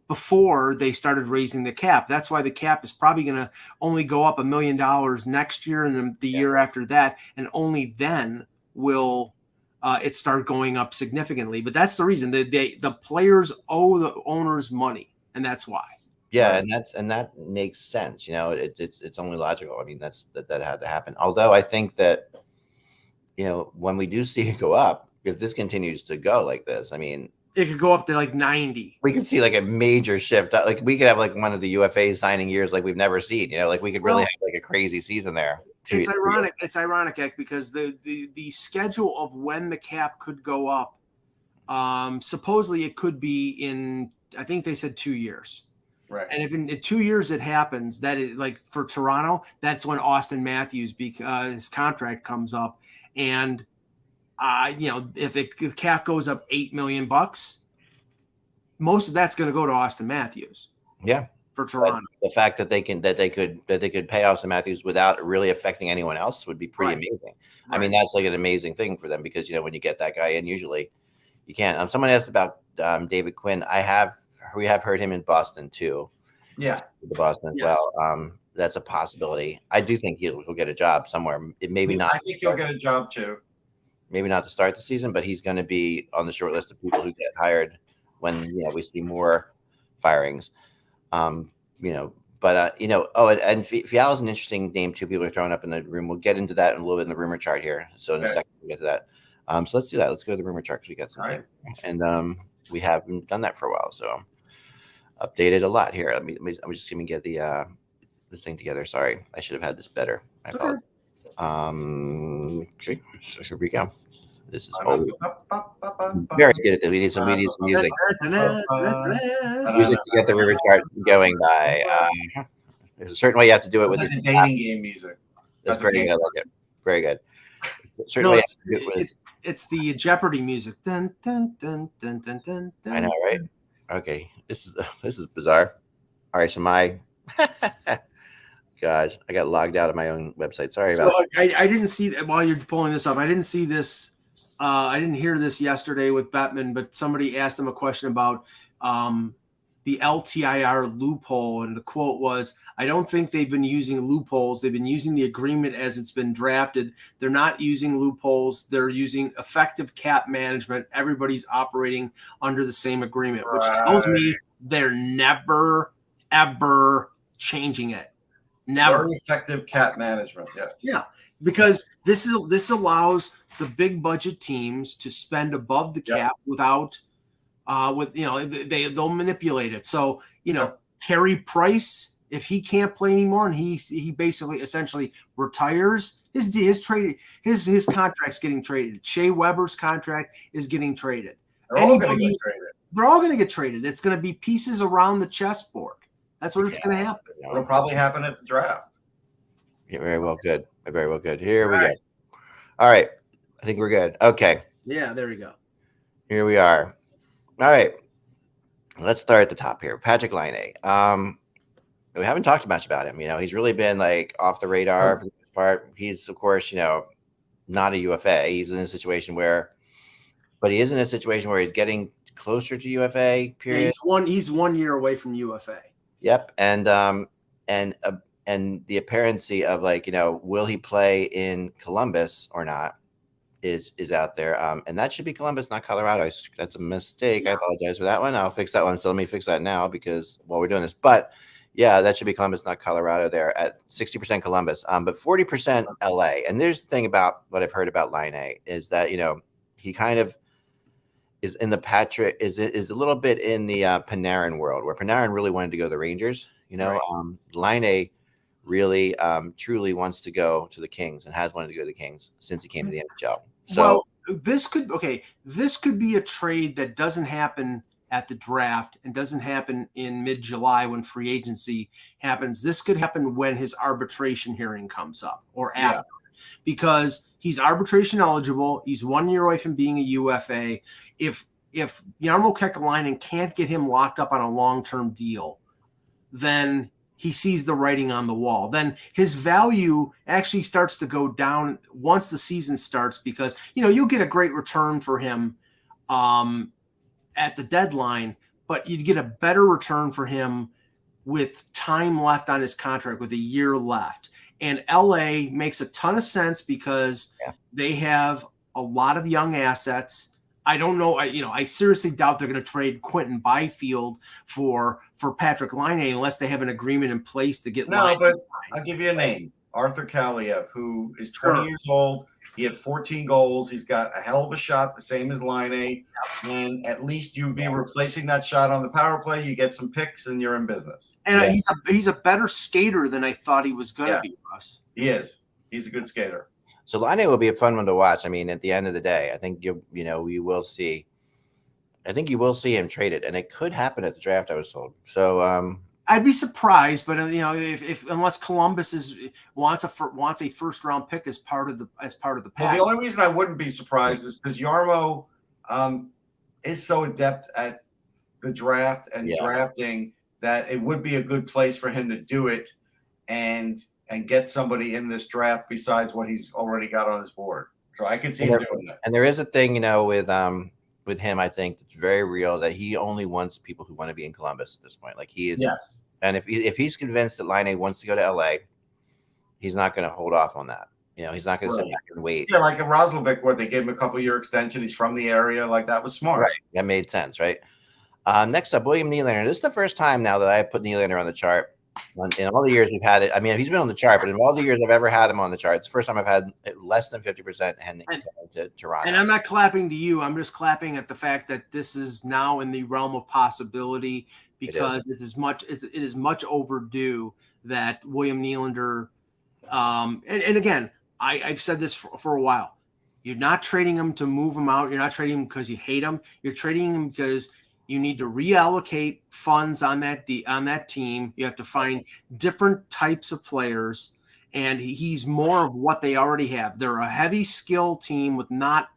before they started raising the cap. That's why the cap is probably going to only go up $1 million next year and then the year after that. And only then will it start going up significantly. But that's the reason the players owe the owners money. And that's why. Yeah, and that makes sense. It's only logical. I mean, that had to happen. Although I think that, when we do see it go up, if this continues to go like this, I mean, it could go up to like 90. We could see like a major shift. Like we could have like one of the UFA signing years like we've never seen. Like we could really have like a crazy season there. It's ironic. It's ironic because the schedule of when the cap could go up, supposedly it could be in, I think they said 2 years. Right. And if in 2 years it happens, that is like for Toronto, that's when Austin Matthews, his contract comes up. And, if the cap goes up $8 million, most of that's going to go to Austin Matthews. Yeah. For Toronto. But the fact that they could pay Austin Matthews without really affecting anyone else would be pretty amazing. Right. I mean, that's like an amazing thing for them because, when you get that guy in, usually you can't. Someone asked about David Quinn. We have heard him in Boston too. Yeah, the Boston as well. That's a possibility. I do think he'll get a job somewhere. Not. I think he'll get a job too. Maybe not to start the season, but he's going to be on the short list of people who get hired when we see more firings. And Fiala is an interesting name too. People are throwing up in the room. We'll get into that in a little bit in the rumor chart here. So in a second we'll get to that. So let's do that. Let's go to the rumor chart because we got something. Right. And we haven't done that for a while. So updated a lot here. I'm just going to get the thing together. Sorry, I should have had this better. I apologize. Okay, so here we go. This is very good at this. We need some music. Music to get the river chart going by. There's a certain way you have to do it with this dating game music. That's very good. I like it. Very good. It's the Jeopardy music. Dun, dun, dun, dun, dun, dun, dun. I know, right? Okay, this is bizarre. All right, so my gosh, I got logged out of my own website. Sorry about that. I didn't see that while you're pulling this up. I didn't see this. I didn't hear this yesterday with Bettman, but somebody asked him a question about the LTIR loophole, and the quote was, "I don't think they've been using loopholes. They've been using the agreement as it's been drafted. They're not using loopholes. They're using effective cap management. Everybody's operating under the same agreement," which tells me they're never, ever changing it. Never. Very effective cap management. Yes. Yeah, because this allows the big budget teams to spend above the cap without, they'll manipulate it. So Carey Price, if he can't play anymore and he basically essentially retires, his contract's getting traded. Shea Weber's contract is getting traded. They're all going to get traded. It's going to be pieces around the chessboard. That's what it's going to happen. It'll probably happen at the draft. Yeah, very well good. Very well good. Here we go. All right. I think we're good. Okay. Yeah, there we go. Here we are. All right. Let's start at the top here. Patrick Laine. We haven't talked much about him. He's really been like off the radar for the most part. He's, of course, not a UFA. He's in a situation where he's getting closer to UFA, period. Yeah, he's 1 year away from UFA. Yep. And the apparency of will he play in Columbus or not is out there. And that should be Columbus, not Colorado. That's a mistake. I apologize for that one. I'll fix that one. So let me fix that now because while we're doing this, but yeah, that should be Columbus, not Colorado there at 60% Columbus, but 40% LA. And there's the thing about what I've heard about Laine is that, he kind of is in the Patrick is a little bit in the Panarin world where Panarin really wanted to go to the Rangers. Laine really truly wants to go to the Kings and has wanted to go to the Kings since he came to the NHL. So this could be a trade that doesn't happen at the draft and doesn't happen in mid-July when free agency happens. This could happen when his arbitration hearing comes up or after, because he's arbitration eligible. He's 1 year away from being a UFA. If Jarmo Kekalainen can't get him locked up on a long-term deal, then he sees the writing on the wall. Then his value actually starts to go down once the season starts, because you'll get a great return for him at the deadline, but you'd get a better return for him with time left on his contract, with a year left. And LA makes a ton of sense because they have a lot of young assets. I don't know. I seriously doubt they're going to trade Quentin Byfield for Patrick Laine unless they have an agreement in place to get. No, but I'll give you a name: Arthur Kaliev, who is 20 years old. He had 14 goals. He's got a hell of a shot, the same as Laine. And at least you'd be replacing that shot on the power play. You get some picks, and you're in business. And he's a better skater than I thought he was going to be, Russ. He is. He's a good skater. So Laine will be a fun one to watch. I mean, at the end of the day, I think we will see. I think you will see him traded, and it could happen at the draft, I was told. So I'd be surprised, but if unless Columbus wants a first round pick as part of the pack. Well, the only reason I wouldn't be surprised is because Jarmo is so adept at the draft and drafting that it would be a good place for him to do it and get somebody in this draft besides what he's already got on his board. So I can see him doing that. And there is a thing, with him, I think it's very real that he only wants people who want to be in Columbus at this point. Like he is. Yes. And if he's convinced that Laine wants to go to LA, he's not going to hold off on that. He's not going to sit back and wait. Yeah, like in Roslovic, where they gave him a couple-year extension. He's from the area. Like that was smart. Right. That made sense, right? Next up, William Nylander. This is the first time now that I put Nylander on the chart. In all the years we've had it, I mean, he's been on the chart, but in all the years I've ever had him on the chart, it's the first time I've had less than 50% and to Toronto. And I'm not clapping to you. I'm just clapping at the fact that this is now in the realm of possibility, because it is much overdue that William Nylander. And again, I've said this for a while. You're not trading him to move him out. You're not trading him because you hate him. You're trading him because you need to reallocate funds on that team. You have to find different types of players, and he's more of what they already have. They're a heavy skill team with not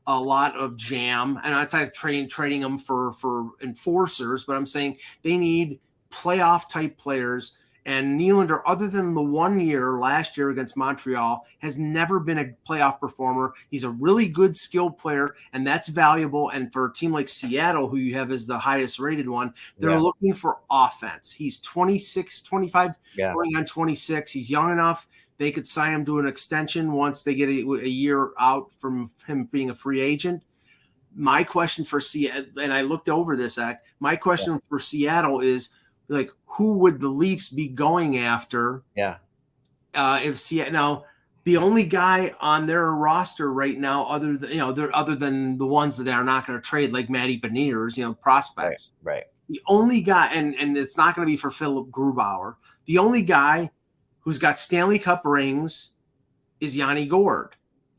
a lot of jam, and I'm not trading them for enforcers, but I'm saying they need playoff type players. And Nylander, other than the 1 year last year against Montreal, has never been a playoff performer. He's a really good skilled player, and that's valuable. And for a team like Seattle, who you have as the highest rated one, they're looking for offense. He's 26, 25, going on 26. He's young enough. They could sign him to an extension once they get a year out from him being a free agent. My question for Seattle, and I looked over this act, my question for Seattle is, like, who would the Leafs be going after? Yeah. If Seattle, now the only guy on their roster right now, other than the ones that are not going to trade, like Matty Beniers, prospects. Right. The only guy, and it's not going to be for Philip Grubauer. The only guy who's got Stanley Cup rings is Yanni Gourde.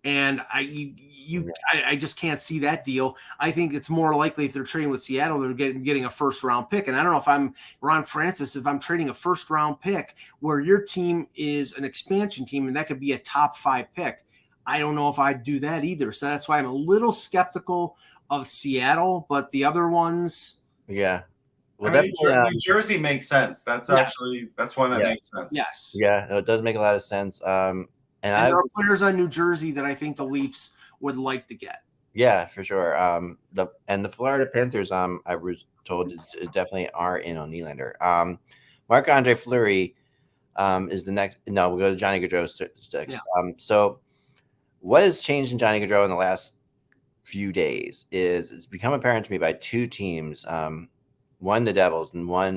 And I just can't see that deal. I think it's more likely if they're trading with Seattle, they're getting a first-round pick. And I don't know if I'm Ron Francis, if I'm trading a first-round pick where your team is an expansion team and that could be a top 5 pick. I don't know if I'd do that either. So that's why I'm a little skeptical of Seattle, but the other ones. Yeah. Well, New Jersey makes sense. That's one that makes sense. Yes. Yeah, no, it does make a lot of sense. And there are players on New Jersey that I think the Leafs would like to get. Yeah, for sure. The Florida Panthers, I was told, definitely are in on Nylander. Marc-Andre Fleury is the next. No, we'll go to Johnny Gaudreau next. Yeah. So what has changed in Johnny Gaudreau in the last few days is it's become apparent to me by 2 teams, one the Devils and one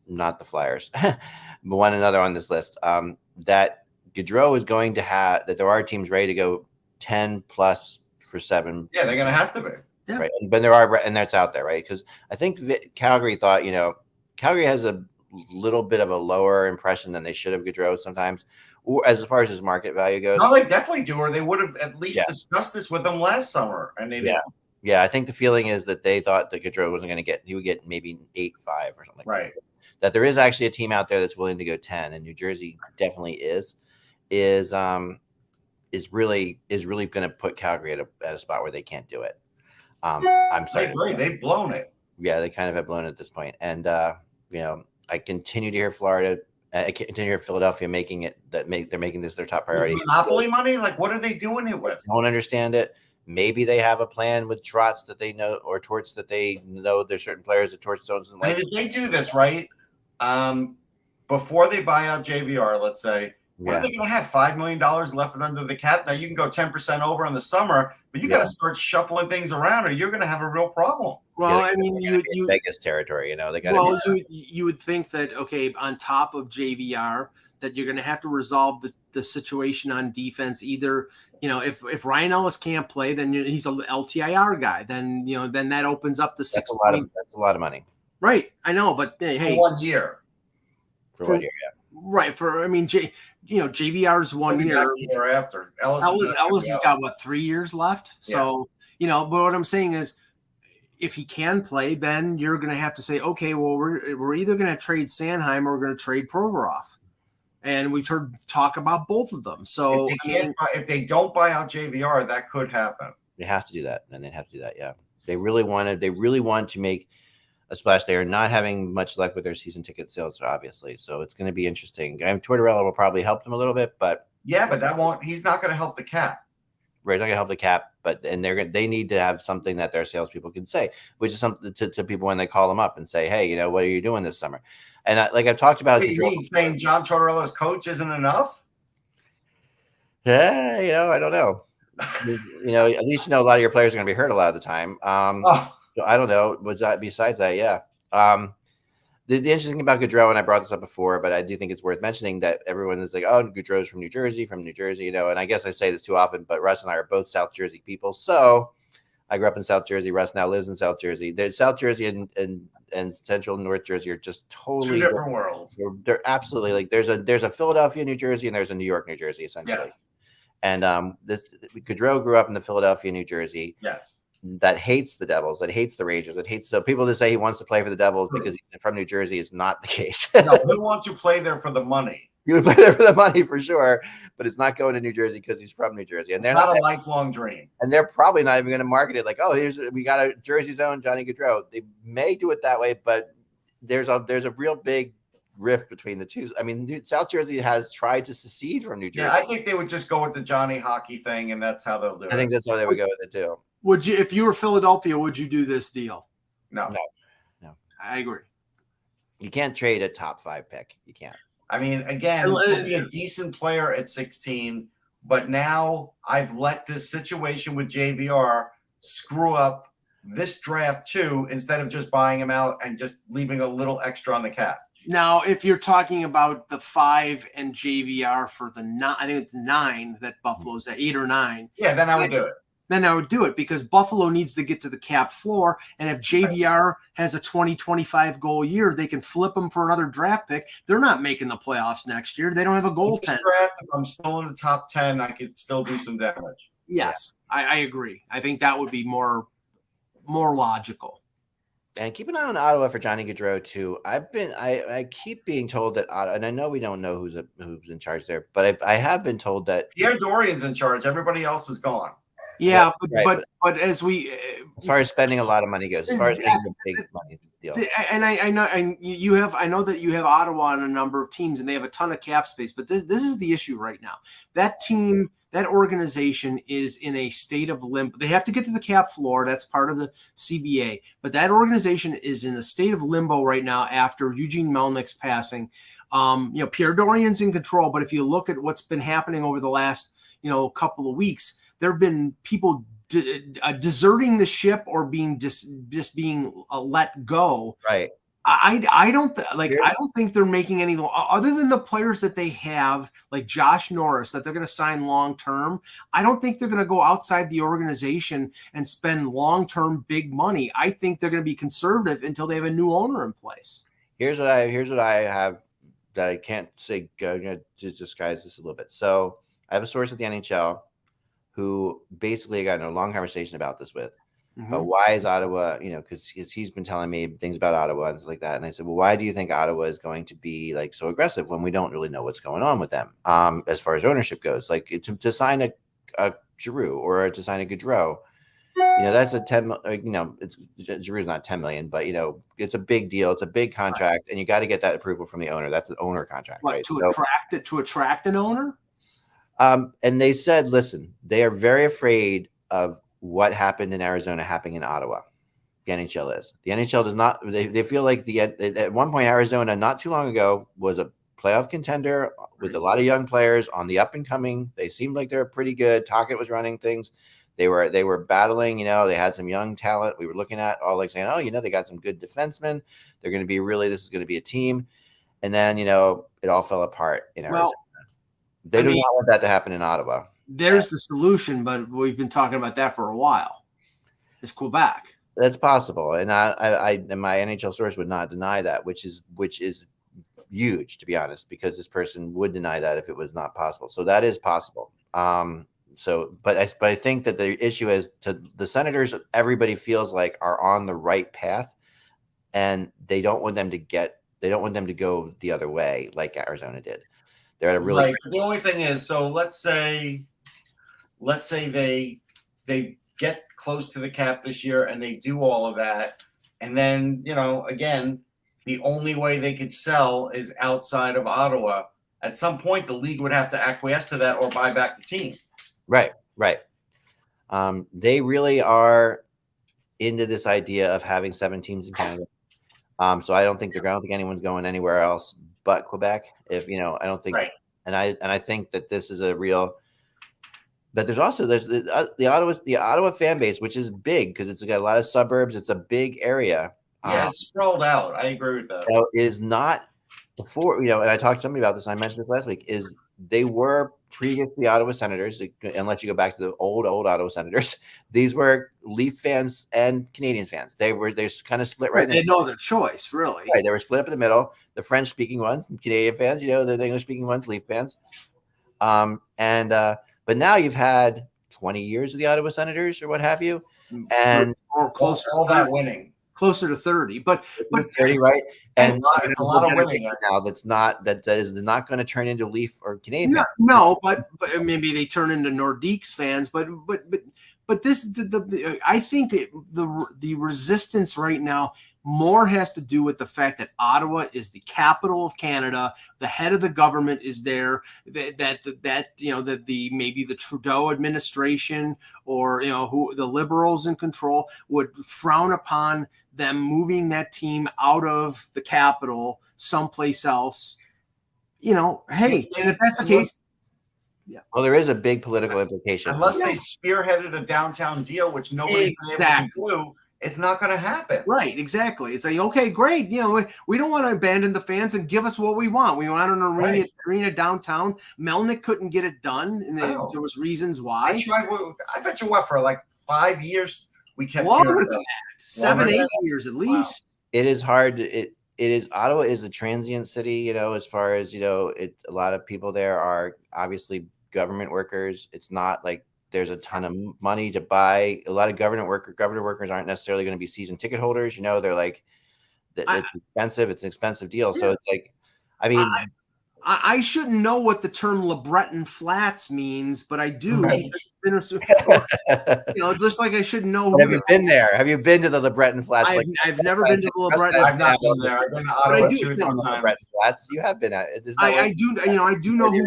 not the Flyers, but one another on this list, that Gaudreau is going to have, that there are teams ready to go 10 plus for 7. Yeah, they're going to have to be. Yeah. Right. But there are, and that's out there, right? Because I think Calgary thought, Calgary has a little bit of a lower impression than they should have Gaudreau sometimes, or as far as his market value goes. No, they definitely do, or they would have at least discussed this with him last summer, and they didn't. Yeah, I think the feeling is that they thought that Gaudreau wasn't going to get, he would get maybe 8-5 or something. Right. That there is actually a team out there that's willing to go 10, and New Jersey definitely is really going to put Calgary at a spot where they can't do it. I'm sorry. They've blown it. Yeah, they kind of have blown it at this point. And I continue to hear Florida. I continue to hear Philadelphia they're making this their top priority. Monopoly money? Like, what are they doing it with? I don't understand it. Maybe they have a plan with Trotz that they know, or Torts that they know. There's certain players that Torts doesn't like. I mean, if they do this right, before they buy out JVR, let's say, what are they going to have? $5 million left under the cap. Now you can go 10% over in the summer, but you got to start shuffling things around, or you're going to have a real problem. Well, I mean, you Vegas territory, they got. Well, you would think that on top of JVR, that you're going to have to resolve the situation on defense. Either if Ryan Ellis can't play, then he's a LTIR guy. Then then that opens up the that's a lot of money, right? I know, but hey, for 1 year. For 1 year, yeah. Right. JVR's 1 year. The year after Ellis has got 3 years left. So but what I'm saying is, if he can play, then you're going to have to say, okay, well, we're either going to trade Sanheim or we're going to trade Provorov. And we've heard talk about both of them. So if they don't buy out JVR, that could happen. They have to do that. And they have to do that. Yeah. They really want to make a splash. They are not having much luck with their season ticket sales, obviously. So it's going to be interesting. Tortorella will probably help them a little bit, but he's not going to help the cap. Right, it's not going to help the cap, but they need to have something that their salespeople can say, which is something to people when they call them up and say, hey, what are you doing this summer? And I've talked about saying John Tortorella's coach isn't enough. Yeah, I don't know. At least a lot of your players are going to be hurt a lot of the time. So I don't know. Besides that, yeah. The interesting thing about Gaudreau, and I brought this up before, but I do think it's worth mentioning that everyone is like, oh, Gaudreau's from New Jersey, and I guess I say this too often, but Russ and I are both South Jersey people. So I grew up in South Jersey. Russ now lives in South Jersey. There's South Jersey and Central North Jersey are just totally two different worlds. They're absolutely like there's a Philadelphia, New Jersey, and there's a New York, New Jersey, essentially. Yes. And Gaudreau grew up in the Philadelphia, New Jersey. Yes. That hates the Devils, that hates the Rangers, so people that say he wants to play for the Devils because he's from New Jersey is not the case. No, he wants to play there for the money. He would play there for the money for sure, but it's not going to New Jersey because he's from New Jersey. And it's not a lifelong dream. And they're probably not even going to market it like, oh, we got a Jersey's own Johnny Gaudreau. They may do it that way, but there's a real big rift between the two. I mean, South Jersey has tried to secede from New Jersey. Yeah, I think they would just go with the Johnny hockey thing, and that's how they'll do it. I think that's how they would go with it too. Would you, if you were Philadelphia, would you do this deal? No. I agree. You can't trade a top 5 pick. You can't. I mean, again, he'll be a decent player at 16, but now I've let this situation with JVR screw up this draft too, instead of just buying him out and just leaving a little extra on the cap. Now, if you're talking about the 5 and JVR for the 9, I think it's 9 that Buffalo's at, 8 or 9. Yeah, then I would do it. Then I would do it because Buffalo needs to get to the cap floor. And if JVR has a 20-25 goal year, they can flip them for another draft pick. They're not making the playoffs next year. They don't have a goaltender. If I'm still in the top 10, I could still do some damage. Yes, I agree. I think that would be more logical. And keep an eye on Ottawa for Johnny Gaudreau too. I keep being told that Ottawa, and I know we don't know who's in charge there, but I have been told that Pierre Dorian's in charge. Everybody else is gone. Yeah, but as far as spending a lot of money goes, as far as making a big money deal, and I know that you have Ottawa on a number of teams, and they have a ton of cap space. But this is the issue right now. That team, that organization is in a state of limbo. They have to get to the cap floor. That's part of the CBA. But that organization is in a state of limbo right now after Eugene Melnick's passing. Pierre Dorian's in control, but if you look at what's been happening over the last couple of weeks, there have been people deserting the ship or being just being let go. Right. I don't think they're making any other than the players that they have, like Josh Norris, that they're going to sign long term. I don't think they're going to go outside the organization and spend long term big money. I think they're going to be conservative until they have a new owner in place. Here's what I have that I can't say. I'm going to disguise this a little bit. So I have a source at the NHL who basically I got in a long conversation about this with. But why is Ottawa, because he's been telling me things about Ottawa and stuff like that. And I said, well, why do you think Ottawa is going to be like so aggressive when we don't really know what's going on with them as far as ownership goes? Like to sign a Giroux or to sign a Gaudreau, that's a 10. It's Giroux's not 10 million, but it's a big deal. It's a big contract, and you got to get that approval from the owner. That's an owner contract, right? To attract an owner. And they said, listen, they are very afraid of what happened in Arizona happening in Ottawa. The NHL is. The NHL does not. They feel like at one point Arizona, not too long ago, was a playoff contender with a lot of young players on the up and coming. They seemed like they're pretty good. Tocchet was running things. They were battling. They had some young talent. We were looking at all like saying, oh, they got some good defensemen. They're going to be this is going to be a team. And then it all fell apart in Arizona. They do not want that to happen in Ottawa. There's the solution, but we've been talking about that for a while. It's Quebec. That's possible, and I and my NHL source would not deny that, which is huge, to be honest, because this person would deny that if it was not possible. So that is possible. But I think that the issue is to the Senators. Everybody feels like are on the right path, and they don't want them to go the other way like Arizona did. They're at a really The only thing is, so let's say they get close to the cap this year and they do all of that, and then again, the only way they could sell is outside of Ottawa. At some point, the league would have to acquiesce to that or buy back the team. Right. They really are into this idea of having 7 teams in Canada. So I don't think anyone's going anywhere else but Quebec. I don't think, and I think that this is a real. But there's the Ottawa fan base, which is big because it's got a lot of suburbs. It's a big area. Yeah, it's sprawled out. I agree with that. Is not before, and I talked to somebody about this. And I mentioned this last week. Is they were previous to the Ottawa Senators, unless you go back to the old Ottawa Senators. These were Leaf fans and Canadian fans. They're kind of split right now. They know their choice, really. Right, they were split up in the middle. The French-speaking ones, Canadian fans, the English-speaking ones, Leaf fans. But now you've had 20 years of the Ottawa Senators or what have you, and or closer all that winning. Closer to 30, but 30, right? And it's a lot of winning now. That is not going to turn into Leaf or Canadian fans. No, but maybe they turn into Nordiques fans. But this, I think the resistance right now more has to do with the fact that Ottawa is the capital of Canada. The head of the government is there. That maybe the Trudeau administration or who the Liberals in control would frown upon them moving that team out of the capital someplace else. Hey, and if that's the case. Yeah. Well, there is a big political implication. Unless they spearheaded a downtown deal, which nobody's been able to do, it's not going to happen. Right, exactly. It's like, okay, great. We don't want to abandon the fans and give us what we want. We want an arena downtown. Melnick couldn't get it done, and there was reasons why. I bet you for like 5 years we kept longer than that. 7, 8 years at least. It is hard. It is. Ottawa is a transient city. As far as a lot of people there are obviously government workers. It's not like there's a ton of money to buy. A lot of government workers aren't necessarily going to be season ticket holders. They're like, it's expensive. It's an expensive deal. Yeah. So it's like, I shouldn't know what the term LeBreton Flats means, but I do. Right. Just like I should know. Have you been there? Have you been to the LeBreton Flats? I've never been to the LeBreton. I've not been there. I've been to Ottawa 2 times. Flats. You have been at it. I do. I do know who.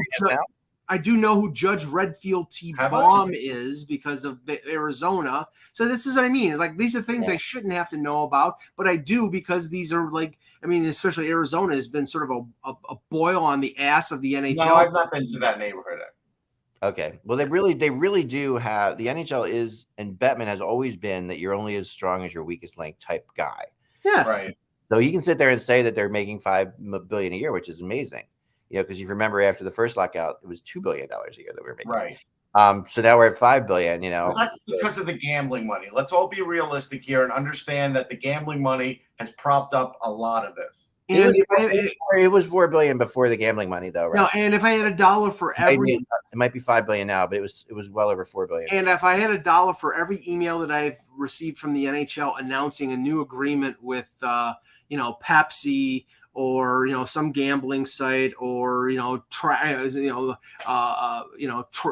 I do know who Judge Redfield T. Baum is because of Arizona. So this is what I mean. Like, these are things I shouldn't have to know about, but I do because these are especially Arizona has been sort of a boil on the ass of the NHL. No, I've not been to that neighborhood. Okay. Well, they really do have, the NHL is, and Bettman has always been that you're only as strong as your weakest link type guy. Yes. Right. So you can sit there and say that they're making $5 billion a year, which is amazing. Because if you remember after the first lockout, it was $2 billion a year that we were making. Right. So now we're at $5 billion. Well, that's because of the gambling money. Let's all be realistic here and understand that the gambling money has propped up a lot of this. It was $4 billion before the gambling money, though, right? No, and if I had $1 for every It might be $5 billion now, but it was well over $4 billion. And if I had $1 for every email that I've received from the NHL announcing a new agreement with, Pepsi or some gambling site or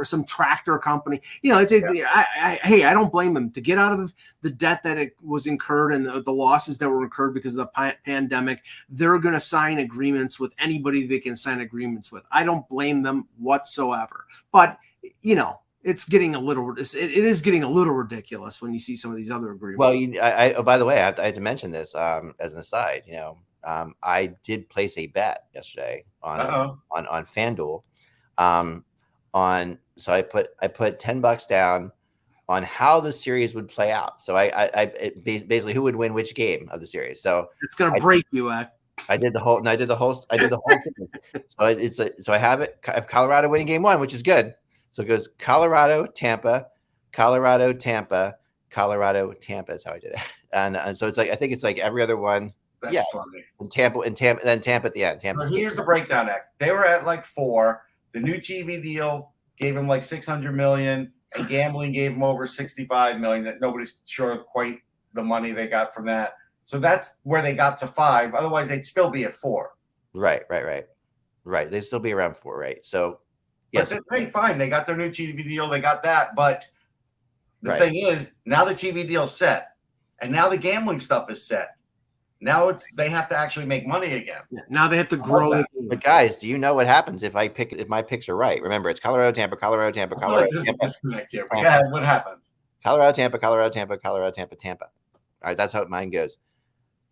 some tractor company, I don't blame them to get out of the debt that it was incurred and the losses that were incurred because of the pandemic. They're going to sign agreements with anybody they can sign agreements with. I don't blame them whatsoever. But it's getting it is getting a little ridiculous when you see some of these other agreements. Well, by the way, I had to mention this as an aside. I did place a bet yesterday on FanDuel. So I put $10 down on how the series would play out. So basically who would win which game of the series. So it's gonna break you, Ak. I did the whole thing. So I have Colorado winning game 1, which is good. So it goes Colorado, Tampa, Colorado, Tampa, Colorado, Tampa is how I did it. And so it's I think it's every other one. That's funny. And Tampa, then Tampa at the end. Tampa. So here's the breakdown, Ek. They were at 4. The new TV deal gave them $600 million, and gambling gave them over $65 million. That nobody's sure of quite the money they got from that. So that's where they got to 5. Otherwise, they'd still be at 4. Right. They'd still be around 4, right? So, yes. Hey, fine. They got their new TV deal. They got that. But the thing is, now the TV deal's set, and now the gambling stuff is set. Now they have to actually make money again. Yeah, now they have to grow. But guys, do you know what happens if my picks are right? Remember, it's Colorado, Tampa, Colorado, Tampa, Colorado. There's a disconnect here. But yeah, what happens? Colorado, Tampa, Colorado, Tampa, Colorado, Tampa, Tampa. All right, that's how mine goes.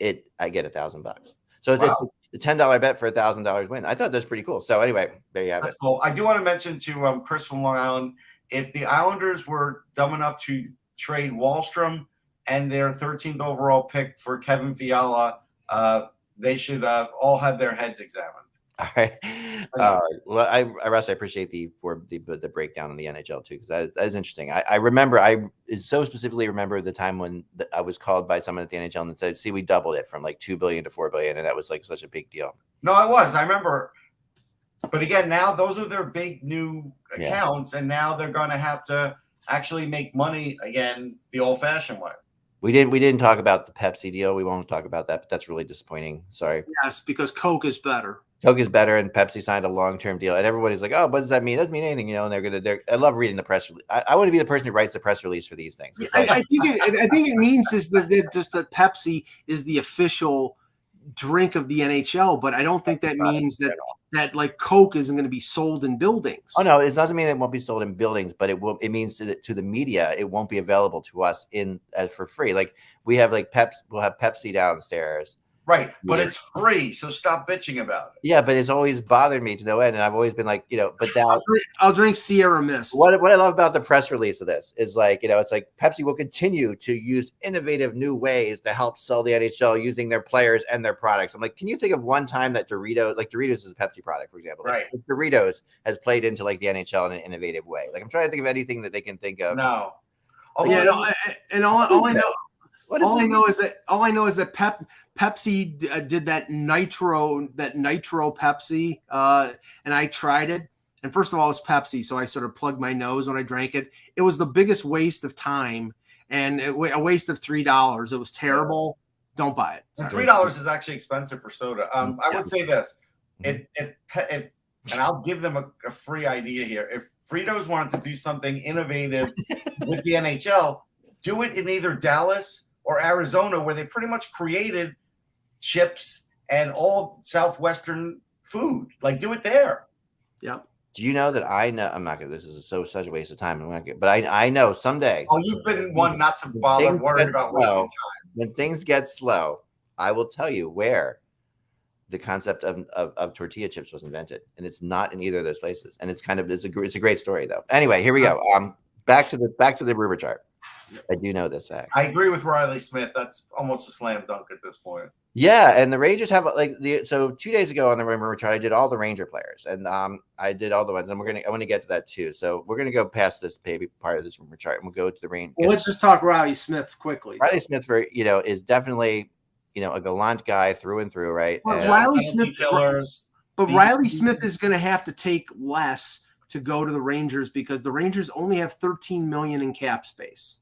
I get $1,000. So it's a $10 bet for $1,000 win. I thought that was pretty cool. So anyway, there you have it. Cool. I do want to mention to Chris from Long Island, if the Islanders were dumb enough to trade Wallstrom and their 13th overall pick for Kevin Fiala, they should all have their heads examined. All right. Well, Russ, I appreciate the breakdown on the NHL too, because that is interesting. I so specifically remember the time when I was called by someone at the NHL and said, "See, we doubled it from $2 billion to $4 billion," and that was such a big deal. No, it was. I remember. But again, now those are their big new accounts, and now they're going to have to actually make money again the old-fashioned way. We didn't talk about the Pepsi deal. We won't talk about that, but that's really disappointing. Sorry. Yes, because Coke is better. Coke is better, and Pepsi signed a long-term deal, and everybody's like, "Oh, what does that mean? It doesn't mean anything," And I love reading the press release. I want to be the person who writes the press release for these things. I think it means is that Pepsi is the official drink of the NHL, but I don't think that means that Coke isn't going to be sold in buildings. Oh no, it doesn't mean it won't be sold in buildings, but it means to the media it won't be available to us for free. We have we'll have Pepsi downstairs. Right, but it's free, so stop bitching about it. Yeah, but it's always bothered me to no end, and I've always been but now I'll drink Sierra Mist. What I love about the press release of this is it's Pepsi will continue to use innovative new ways to help sell the NHL using their players and their products. I'm like, can you think of one time that Doritos is a Pepsi product, for example? Right. Doritos has played into the NHL in an innovative way. I'm trying to think of anything that they can think of. No. All I know. All I know is that Pepsi did that nitro Pepsi, and I tried it. And first of all, it's Pepsi, so I sort of plugged my nose when I drank it. It was the biggest waste of time and a waste of $3. It was terrible. Don't buy it. $3 is actually expensive for soda. I would say this: if and I'll give them a free idea here. If Fritos wanted to do something innovative with the NHL, do it in either Dallas or Arizona, where they pretty much created chips and all Southwestern food. Do it there. Yeah. Do you know that I know? I'm not gonna. This is such a waste of time. But I know someday. Oh, you've been one not to bother worrying about wasting time. When things get slow, I will tell you where the concept of tortilla chips was invented, and it's not in either of those places. And it's a great story though. Anyway, here we go. Back to the rumor chart. I do know this fact. I agree with Riley Smith. That's almost a slam dunk at this point. Yeah, and the Rangers have so 2 days ago on the rumor chart, I did all the Ranger players, and I did all the ones, and I want to get to that too. So we're gonna go past this baby part of this rumor chart, and we'll go to the Rangers. Well, let's just talk Riley Smith quickly. Riley Smith, is definitely a gallant guy through and through, right? Well, Riley Smith is going to have to take less to go to the Rangers because the Rangers only have 13 million in cap space.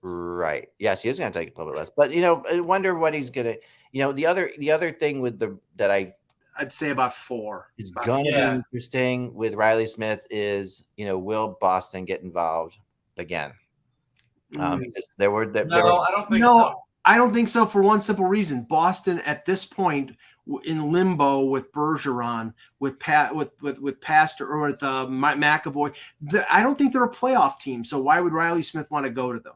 Right. Yes, he is going to take a little bit less. But I wonder what he's going to. The other thing with I'd say about 4. It's going to be interesting with Riley Smith is will Boston get involved again? I don't think so. I don't think so for one simple reason. Boston at this point in limbo with Bergeron, with Pastor or with McAvoy. I don't think they're a playoff team. So why would Riley Smith want to go to them?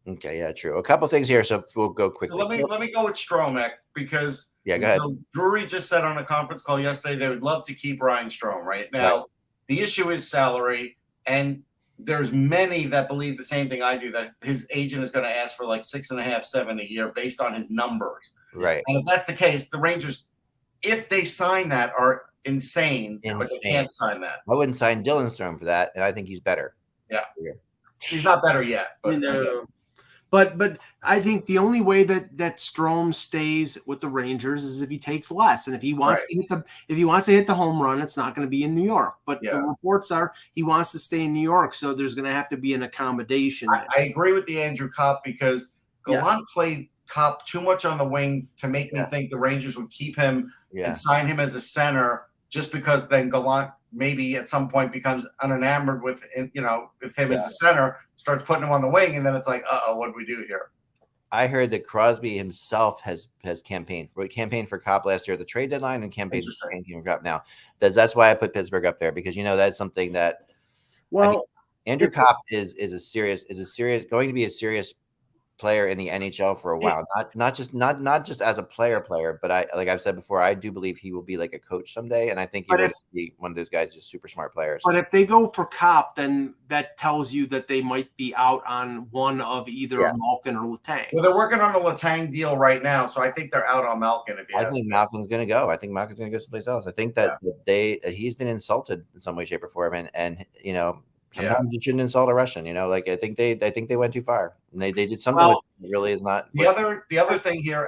Okay, yeah, true. A couple things here, so we'll go quickly. Let me go with Strome because go ahead. Drury just said on a conference call yesterday they would love to keep Ryan Strome. Right now, the issue is salary, and there's many that believe the same thing I do, that his agent is going to ask for like 6.5, 7 a year based on his numbers. Right. And if that's the case, the Rangers, if they sign that, are insane. But they can't sign that. I wouldn't sign Dylan Strome for that, and I think he's better. Yeah. He's not better yet. But But I think the only way that Strome stays with the Rangers is if he takes less, and if he wants to hit the home run, it's not going to be in New York. But the reports are he wants to stay in New York, so there's going to have to be an accommodation. I agree with the Andrew Kopp because Gallant played Kopp too much on the wing to make me think the Rangers would keep him and sign him as a center, just because then Gallant maybe at some point becomes unenamored with him as a center, starts putting him on the wing, and then it's like, what do we do here? I heard that Crosby himself has campaigned for Kopp last year at the trade deadline and campaigned for Kopp now. That's why I put Pittsburgh up there, because that's something that Andrew Kopp is going to be a serious player in the NHL for a while. Not just as a player, but like I've said before, I do believe he will be like a coach someday, and I think he will be one of those guys, just super smart players. But if they go for Kopp, then that tells you that they might be out on one of either Malkin or Letang. Well, they're working on a Letang deal right now, so I think they're out on Malkin. I think Malkin's going to go. I think Malkin's going to go someplace else. I think that he's been insulted in some way, shape, or form, and sometimes you shouldn't insult a Russian. I think they went too far, and they did something that really is not. The other thing here,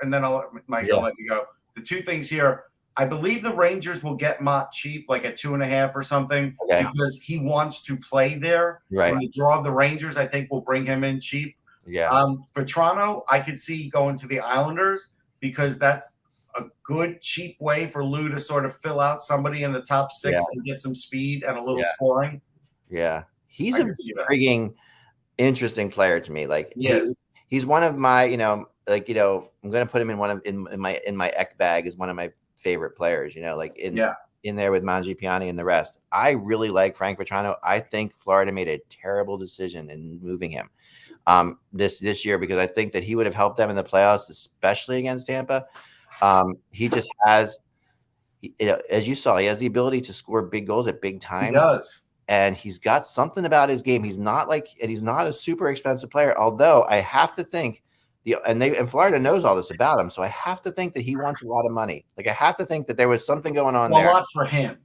and then I'll let you go. The two things here, I believe the Rangers will get Mott cheap, like at 2.5 or something, because he wants to play there. Right. And the draw of the Rangers, I think, will bring him in cheap. Yeah. For Toronto, I could see going to the Islanders because that's a good cheap way for Lou to sort of fill out somebody in the top 6 and get some speed and a little scoring. Yeah, he's an intriguing, interesting player to me. Like he's one of my, I'm going to put him in my Ek bag as one of my favorite players. In there with Mangiapane and the rest. I really like Frank Vatrano. I think Florida made a terrible decision in moving him this year, because I think that he would have helped them in the playoffs, especially against Tampa. He just has, as you saw, he has the ability to score big goals at big time. He does. And he's got something about his game. He's not a super expensive player. Although I have to think and Florida knows all this about him. So I have to think that he wants a lot of money. Like I have to think that there was something going on there. A lot for him.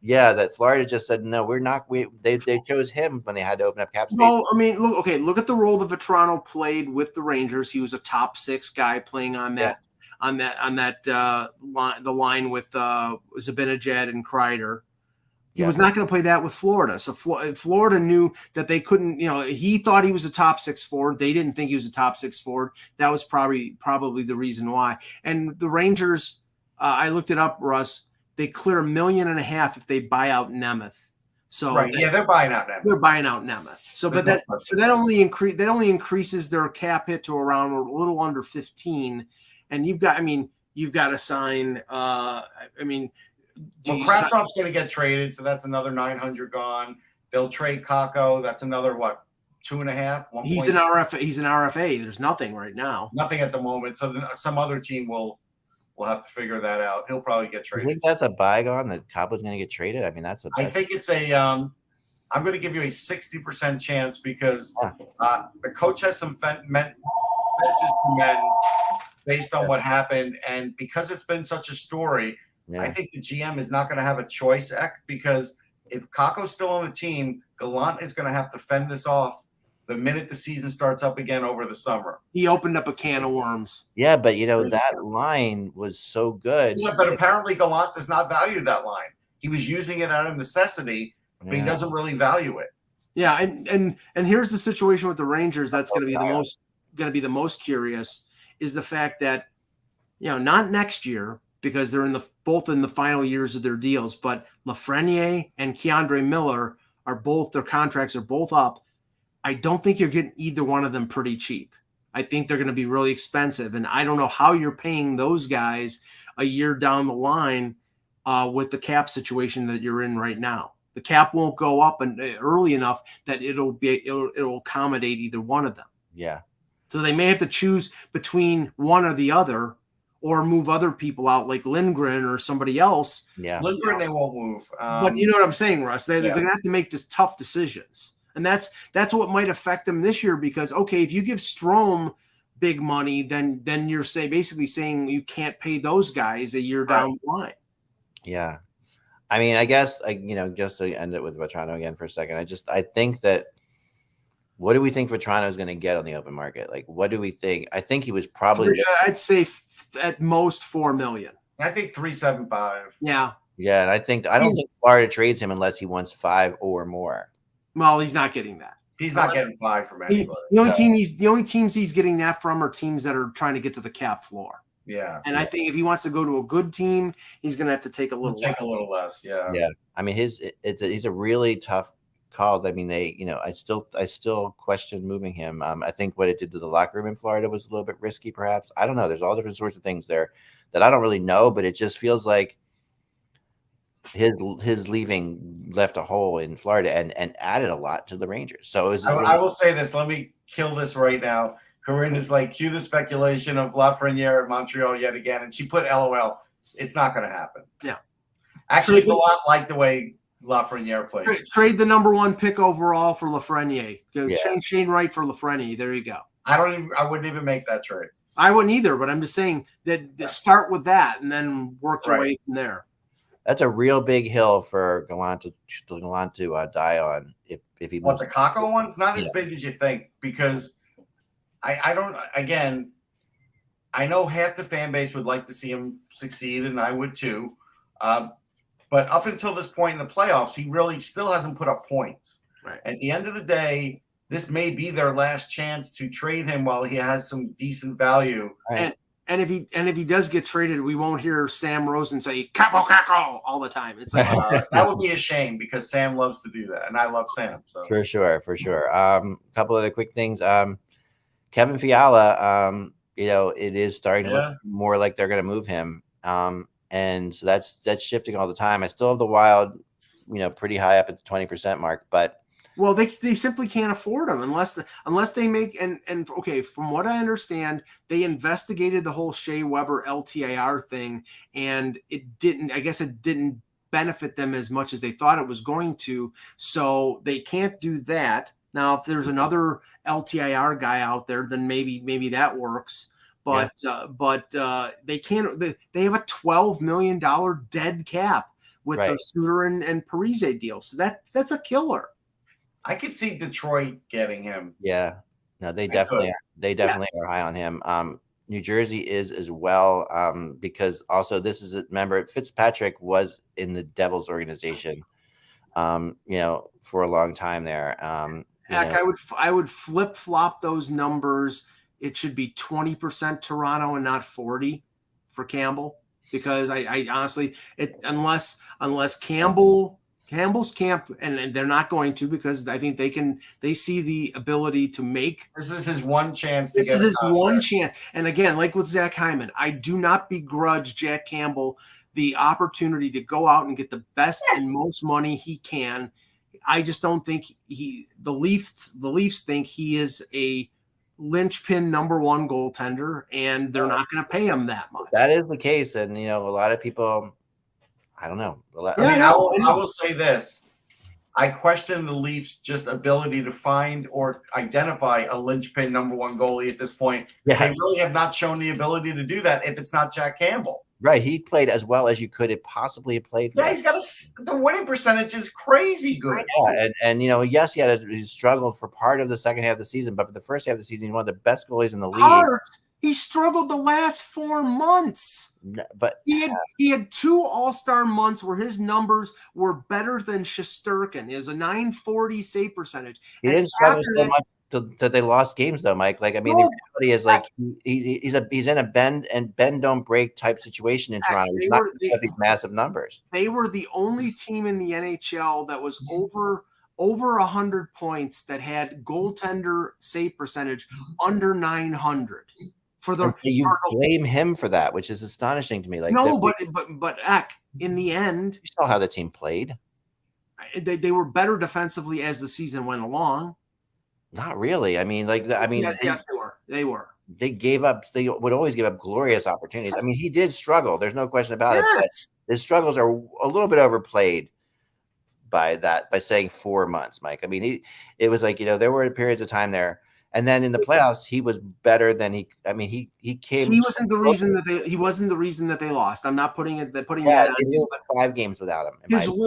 Yeah, that Florida just said, no, we're not. They chose him when they had to open up cap space. Well, I mean, look at the role that Vatrano played with the Rangers. He was a top 6 guy playing on that the line with Zibanejad and Kreider. He was not going to play that with Florida. So Florida knew that they couldn't, he thought he was a top 6 forward. They didn't think he was a top 6 forward. That was probably the reason why. And the Rangers, I looked it up, Russ, they clear $1.5 million if they buy out Nemeth. So they're buying out Nemeth. They're buying out Nemeth. So that only increases their cap hit to around a little under 15. And you've got to sign Kravtsov's going to get traded, so that's another 900 gone. They'll trade Kakko. That's another 2.5. He's an RFA. He's an RFA. There's nothing right now. Nothing at the moment. So some other team will have to figure that out. He'll probably get traded. You think that's a bygone that Kakko's going to get traded? I mean, I think it's a. I'm going to give you a 60% chance because the coach has some fences to mend based on what happened, and because it's been such a story. Yeah. I think the GM is not going to have a choice, because if Kakko's still on the team, Gallant is going to have to fend this off the minute the season starts up again over the summer. He opened up a can of worms. Yeah, but that line was so good. Yeah, but apparently Gallant does not value that line. He was using it out of necessity, but he doesn't really value it. Yeah, and here's the situation with the Rangers that's going to be the most curious is the fact that, not next year because they're both in the final years of their deals, but Lafreniere and Keandre Miller their contracts are both up. I don't think you're getting either one of them pretty cheap. I think they're going to be really expensive, and I don't know how you're paying those guys a year down the line with the cap situation that you're in right now. The cap won't go up early enough that it'll accommodate either one of them. Yeah. So they may have to choose between one or the other, or move other people out like Lindgren or somebody else. Yeah, Lindgren they won't move. But you know what I'm saying, Russ? They're going to have to make this tough decisions, and that's what might affect them this year. Because if you give Strome big money, then you're basically saying you can't pay those guys a year down the line. Yeah. I mean, I guess, just to end it with Vatrano again for a second, I think that what do we think Vatrano is going to get on the open market? Like, what do we think? I think he was probably I'd say at most $4 million. I think 3.75. Yeah. Yeah, and I don't think Florida trades him unless he wants 5 or more. Well, he's not getting that. He's not getting 5 from anybody. The only teams he's getting that from are teams that are trying to get to the cap floor. Yeah. And I think if he wants to go to a good team, he's going to have to take a little less. Yeah. Yeah. I mean, he's a really tough call. I mean, I still question moving him. I think what it did to the locker room in Florida was a little bit risky, perhaps. I don't know. There's all different sorts of things there that I don't really know, but it just feels like his leaving left a hole in Florida and added a lot to the Rangers. So I will say this. Let me kill this right now. Corinne is like, cue the speculation of Lafreniere at Montreal yet again. And she put LOL. It's not going to happen. Yeah. Actually, a lot like the way Lafreniere played. Trade the number 1 pick overall for Lafreniere. Trade Shane Wright for Lafreniere. There you go. I wouldn't even make that trade. I wouldn't either, but I'm just saying that start with that and then work your way from there. That's a real big hill for Gallant to die on. If he the Kakko one, it's not as big as you think, because I know half the fan base would like to see him succeed, and I would too. But up until this point in the playoffs, he really still hasn't put up points. Right. At the end of the day, this may be their last chance to trade him while he has some decent value. Right. And if he does get traded, we won't hear Sam Rosen say "Capo all the time. It's like that would be a shame, because Sam loves to do that, and I love Sam. So for sure. A couple other quick things. Kevin Fiala, it is starting to look more like they're going to move him. And so that's shifting all the time. I still have the Wild, pretty high up at the 20% mark, but they simply can't afford them unless they make and okay, from what I understand, they investigated the whole Shea Weber LTIR thing, and it didn't benefit them as much as they thought it was going to. So they can't do that. Now, if there's another LTIR guy out there, then maybe that works. But they can't. They have a $12 million dead cap with the Suter and Parise deal. So that's a killer. I could see Detroit getting him. Yeah, no, they definitely are high on him. New Jersey is as well, because also remember, Fitzpatrick was in the Devils organization, for a long time there. I would flip flop those numbers. It should be 20% Toronto and not 40% for Campbell, because I honestly, unless Campbell's camp, and they're not going to, because I think they see the ability to make. This is his one chance. This is his one chance. And again, like with Zach Hyman, I do not begrudge Jack Campbell the opportunity to go out and get the best and most money he can. I just don't think the Leafs think he is a linchpin number 1 goaltender, and they're not going to pay him that much. That is the case, and a lot of people. I don't know. I will say this. I question the Leafs' just ability to find or identify a linchpin number 1 goalie at this point. Yes. They really have not shown the ability to do that if it's not Jack Campbell. Right. He played as well as you could have possibly played. Yeah, he's got the winning percentage is crazy good. Yeah, and yes, he struggled for part of the second half of the season, but for the first half of the season, he's one of the best goalies in the league. He struggled the last 4 months. But he had 2 all-star months where his numbers were better than Shesterkin. It was a 940 save percentage. He didn't struggle so much that they lost games, though, Mike. Like, I mean, the reality is, like, he's in a bend don't break type situation in Toronto. He's not these massive numbers. They were the only team in the NHL that was over 100 points that had goaltender save percentage under 900. You blame him for that, which is astonishing to me. Like, no, but Eck, in the end, you saw how the team played. They were better defensively as the season went along. Not really. I mean, yes, they were. They gave up. They would always give up glorious opportunities. I mean, he did struggle. There's no question about it. But his struggles are a little bit overplayed by saying 4 months, Mike. I mean, it was like, there were periods of time there. And then in the playoffs, he was better than he came. He wasn't the reason that they lost. I'm not putting that on 5 games without him.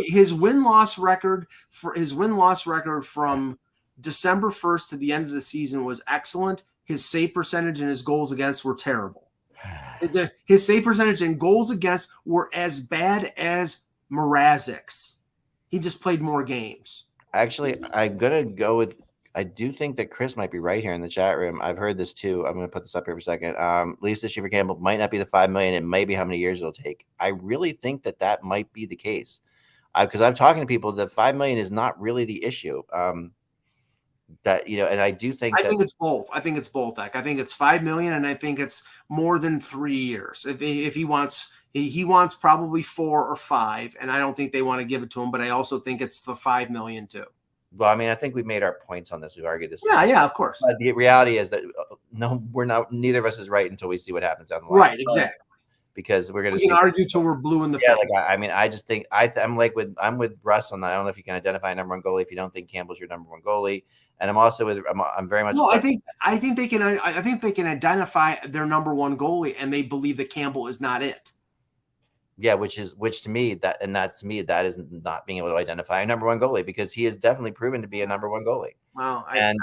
His win-loss record from December 1st to the end of the season was excellent. His save percentage and his goals against were terrible. His save percentage and goals against were as bad as Mrazek's. He just played more games. Actually, I'm gonna go with. I do think that Chris might be right here in the chat room. I've heard this too. I'm going to put this up here for a second. Least this year for Campbell might not be the $5 million. It might be how many years it'll take. I really think that might be the case, because I'm talking to people that $5 million is not really the issue. And I do think I think it's both. I think it's both. I think it's $5 million, and I think it's more than 3 years. If he wants probably 4 or 5, and I don't think they want to give it to him. But I also think it's the $5 million too. Well, I mean, I think we made our points on this. We've argued this. Yeah, of course. But the reality is that neither of us is right until we see what happens down the line. Right, exactly. Because we can argue till we're blue in the face. I just think I'm with Russ on that. I don't know if you can identify a number one goalie if you don't think Campbell's your number one goalie. And I'm also I'm very much. No, I think they can identify their number one goalie, and they believe that Campbell is not it. Yeah, which to me that is not being able to identify a number one goalie, because he has definitely proven to be a number one goalie. Well, I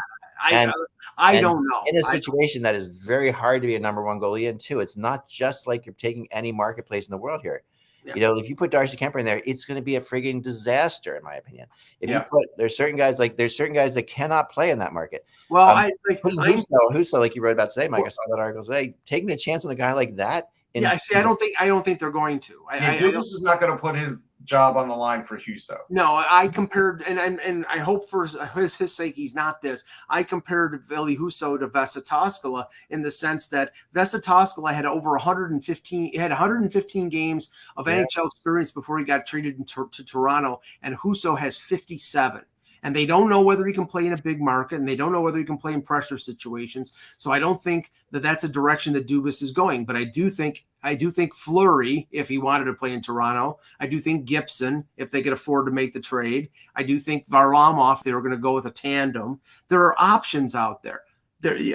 don't know. In a situation that is very hard to be a number one goalie in too, it's not just like you're taking any marketplace in the world here. Yeah. If you put Darcy Kemper in there, it's going to be a frigging disaster, in my opinion. There's certain guys that cannot play in that market. Well, Husso, like you wrote about today, Mike. I saw that article today. Taking a chance on a guy like that. I don't think they're going to. Dubas is not going to put his job on the line for Husso. No, I compared, and I hope for his sake he's not this. I compared Ville Husso to Vesa Toskala in the sense that Vesa Toskala had over 115. He had 115 games of NHL experience before he got traded to Toronto, and Husso has 57. And they don't know whether he can play in a big market, and they don't know whether he can play in pressure situations. So I don't think that that's a direction that Dubas is going. But I do think Fleury, if he wanted to play in Toronto. I do think Gibson, if they could afford to make the trade. I do think Varlamov, they were going to go with a tandem. There are options out there.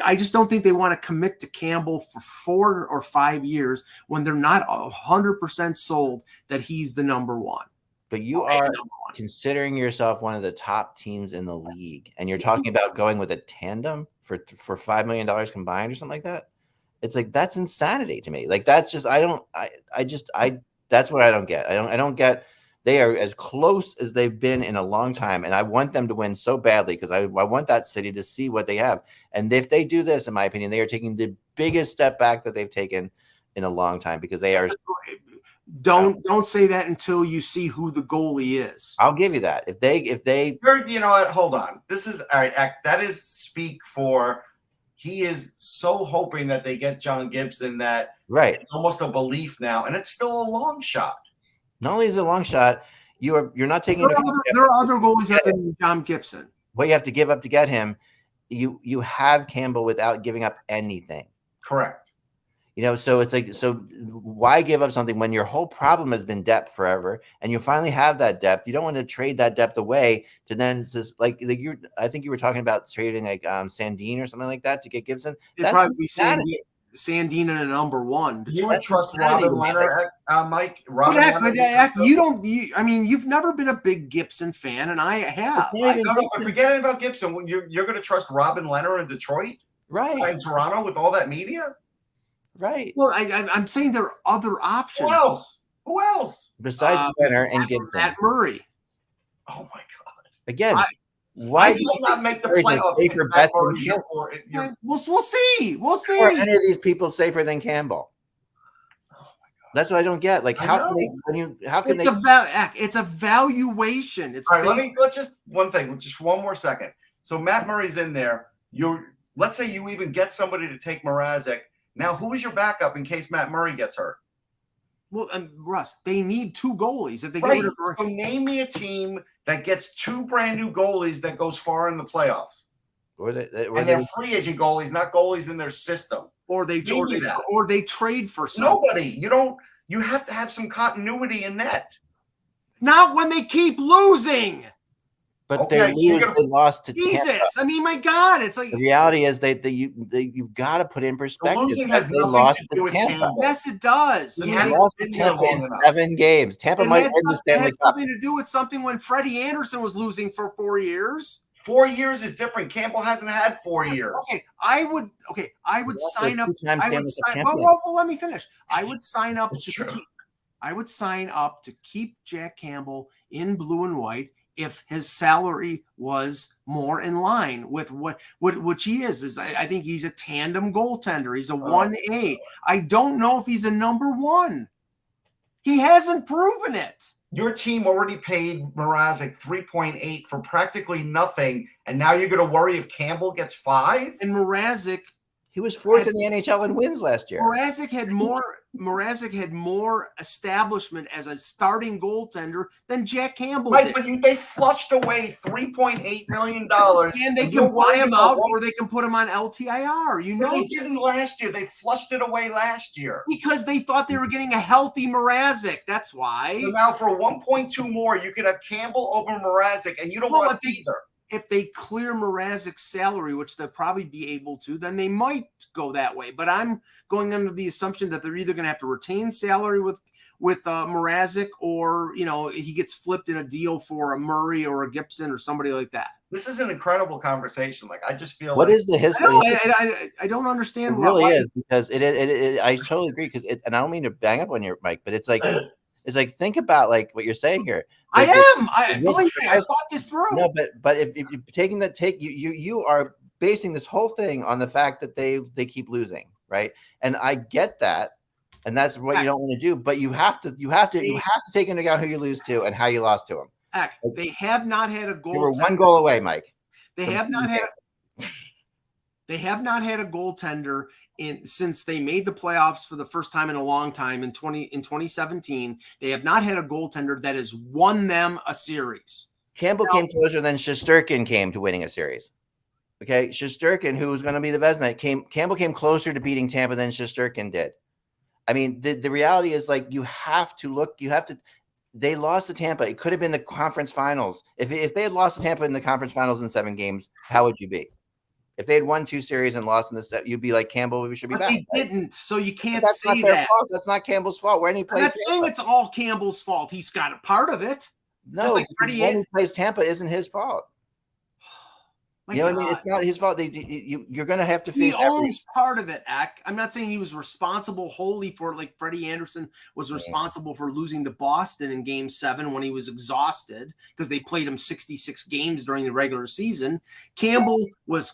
I just don't think they want to commit to Campbell for 4 or 5 years when they're not 100% sold that he's the number one. But you are considering yourself one of the top teams in the league, and you're talking about going with a tandem for $5 million combined or something like that. It's like, that's insanity to me. Like, that's just that's what I don't get. I don't get. They are as close as they've been in a long time, and I want them to win so badly because I want that city to see what they have. And if they do this, in my opinion, they are taking the biggest step back that they've taken in a long time, because they are. Don't say that until you see who the goalie is. I'll give you that. If they, you know what? Hold on. This is all right. That is speak for. He is so hoping that they get John Gibson that it's almost a belief now, and it's still a long shot. Not only is it a long shot, you're not taking. There are other goalies out there than John Gibson. What you have to give up to get him, you have Campbell without giving up anything. Correct. So it's like, so why give up something when your whole problem has been depth forever, and you finally have that depth? You don't want to trade that depth away to then just I think you were talking about trading like Sandin or something like that to get Gibson. It'd probably be Sandin and a number one. You would trust Robin Leonard, Mike? You've never been a big Gibson fan, and I have. Forgetting about Gibson, you're going to trust Robin Leonard in Detroit? Right. In Toronto with all that media? Right. Well, I'm saying there are other options. Who else? Besides Benner and Gibson. Matt Murray. Oh my God! Again, why do you not make the playoffs? Safer bet than Campbell? We'll see. We'll see. Are any of these people safer than Campbell? Oh my God! That's what I don't get. Like, how can they? How can It's a valuation. It's all right. Let's just one thing. Just one more second. So Matt Murray's in there. Let's say you even get somebody to take Mrazek. Now, who is your backup in case Matt Murray gets hurt? Well, Russ, they need 2 goalies. If they get rid of so name me a team that gets 2 brand new goalies that goes far in the playoffs. And they're free agent goalies, not goalies in their system. Or they trade for something. Nobody. You have to have some continuity in net. Not when they keep losing. But they lost to Jesus. Tampa. I mean, my God, it's like the reality is you've got to put in perspective. Losing has nothing to do with Tampa. Yes, it does. They lost to Tampa in 7 games. Tampa might win the Stanley Cup. It has something to do with something when Freddie Anderson was losing for 4 years. 4 years is different. Campbell hasn't had 4 years. I would sign up. Well, let me finish. I would sign up to keep Jack Campbell in blue and white if his salary was more in line with which he is. I think he's a tandem goaltender. He's a 1A. I don't know if he's a number 1. He hasn't proven it. Your team already paid Mrazek 3.8 for practically nothing, and now you're going to worry if Campbell gets 5? And Mrazek, he was 4th in the NHL in wins last year. Mrazek had more establishment as a starting goaltender than Jack Campbell did. But they flushed away $3.8 million. And they can buy him out or they can put him on LTIR. They didn't last year. They flushed it away last year. Because they thought they were getting a healthy Mrazek. That's why. So now for 1.2 more, you could have Campbell over Mrazek, and you don't want either. If they clear Mrazek's salary, which they'll probably be able to, then they might go that way. But I'm going under the assumption that they're either going to have to retain salary with Mrazek, or he gets flipped in a deal for a Murray or a Gibson or somebody like that. This is an incredible conversation. Like, I just feel what is the history? I don't understand. It really is, because it I totally agree, because and I don't mean to bang up on your mic, but it's like think about like what you're saying here. I believe me, I thought this through. No, but if you're taking that you are basing this whole thing on the fact that they keep losing, right? And I get that, and that's what you don't want to do. But you have to take into account who you lose to and how you lost to them. They have not had a goal. They were 1 goal away, Mike. They have not had a goaltender since they made the playoffs for the first time in a long time in 2017. They have not had a goaltender that has won them a series. Campbell came closer than Shesterkin came to winning a series. Okay, Shesterkin, who was going to be the Vezina, Campbell came closer to beating Tampa than Shesterkin did. I mean, the reality is, like, they lost to Tampa. It could have been the conference finals. If they had lost to Tampa in the conference finals in 7 games, how would you be? If they had won 2 series and lost in the set, you'd be like, Campbell, we should be back. They didn't, so you can't say that. That's not Campbell's fault. I'm not saying it's all Campbell's fault. He's got a part of it. No, just like when he plays Tampa isn't his fault. What I mean? It's not his fault. You're going to have to face. He owns part of it, Eck. I'm not saying he was responsible wholly for it, like Freddie Anderson was responsible for losing to Boston in Game 7 when he was exhausted because they played him 66 games during the regular season. Campbell was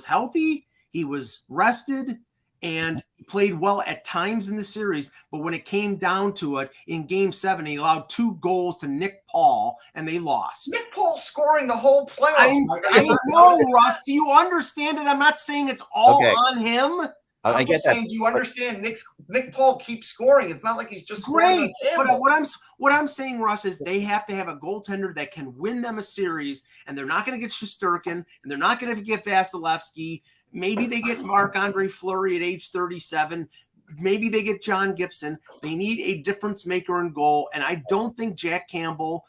healthy. He was rested. And he played well at times in the series, but when it came down to it, in Game 7, he allowed 2 goals to Nick Paul, and they lost. Nick Paul scoring the whole playoffs. I know, Russ. Do you understand it? I'm not saying it's all on him. I'm just saying, do you understand? Nick Paul keeps scoring. It's not like he's just great. But what I'm saying, Russ, is they have to have a goaltender that can win them a series, and they're not going to get Shesterkin, and they're not going to get Vasilevsky. Maybe they get Marc-Andre Fleury at age 37. Maybe they get John Gibson. They need a difference maker in goal, and I don't think Jack Campbell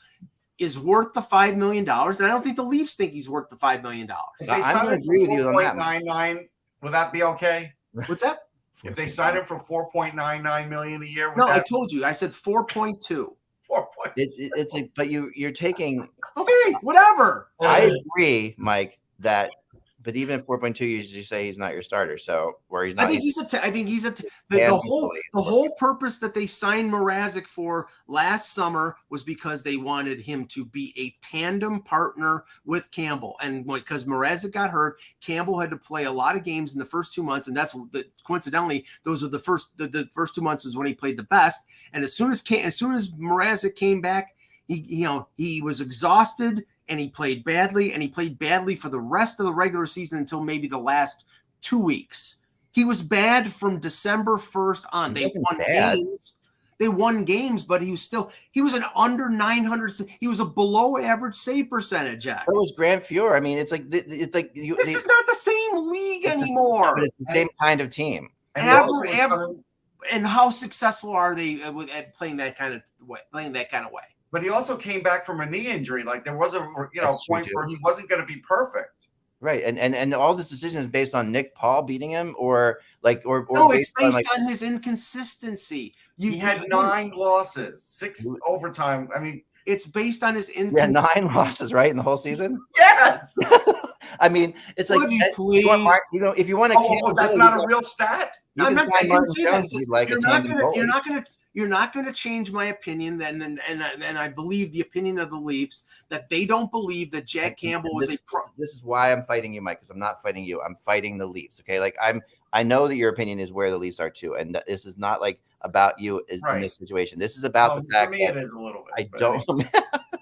is worth the $5 million, and I don't think the Leafs think he's worth the $5 million. If they sign him for 4.99, would that be okay? What's that? If they sign him for $4.99 million a year, I told you. I said 4.2. It's like, but you're taking. Okay, whatever. I agree, Mike, that But even at 4.2, you say he's not your starter. So where he's not, I think the whole purpose that they signed Mrazek for last summer was because they wanted him to be a tandem partner with Campbell. And because Mrazek got hurt, Campbell had to play a lot of games in the first 2 months, and coincidentally those are the first 2 months is when he played the best. And as soon as Mrazek came back, he was exhausted. And he played badly, and he played badly for the rest of the regular season until maybe the last 2 weeks. He was bad from December 1st on. They won games, but he was an under 900. He was a below average save percentage. Jack. It was Grant Fuhr. I mean, it's like this is not the same league anymore. But it's the same kind of team. And how successful are they at playing that kind of way? But he also came back from a knee injury. Like there was a point where he wasn't going to be perfect. Right. And all this decision is based on Nick Paul beating him or it's based on his inconsistency. He had 9 losses, 6 overtime. I mean, it's based on his inconsistency. Yeah, 9 losses, right, in the whole season? Yes. I mean, it's like, if you want to, that's not a real stat. I'm not going to say that. You're not going to change my opinion, and I believe the opinion of the Leafs that they don't believe that Jack Campbell was a pro. This is why I'm fighting you, Mike, because I'm not fighting you. I'm fighting the Leafs. Okay, like I know that your opinion is where the Leafs are too, and this is not like about you in this situation. This is about the fact that it is a little bit. I don't.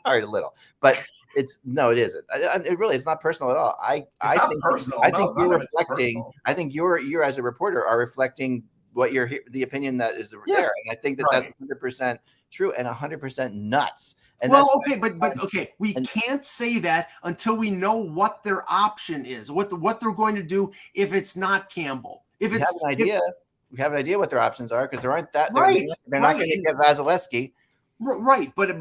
All right, a little, but it isn't. It's not personal at all. I think you're reflecting. I think you're as a reporter are reflecting the opinion that is there, and I think that's 100% true and 100% nuts. And we can't say that until we know what their option is, what they're going to do if it's not Campbell. We have an idea what their options are because there aren't that. They're not going to get Vasilevsky. Right, but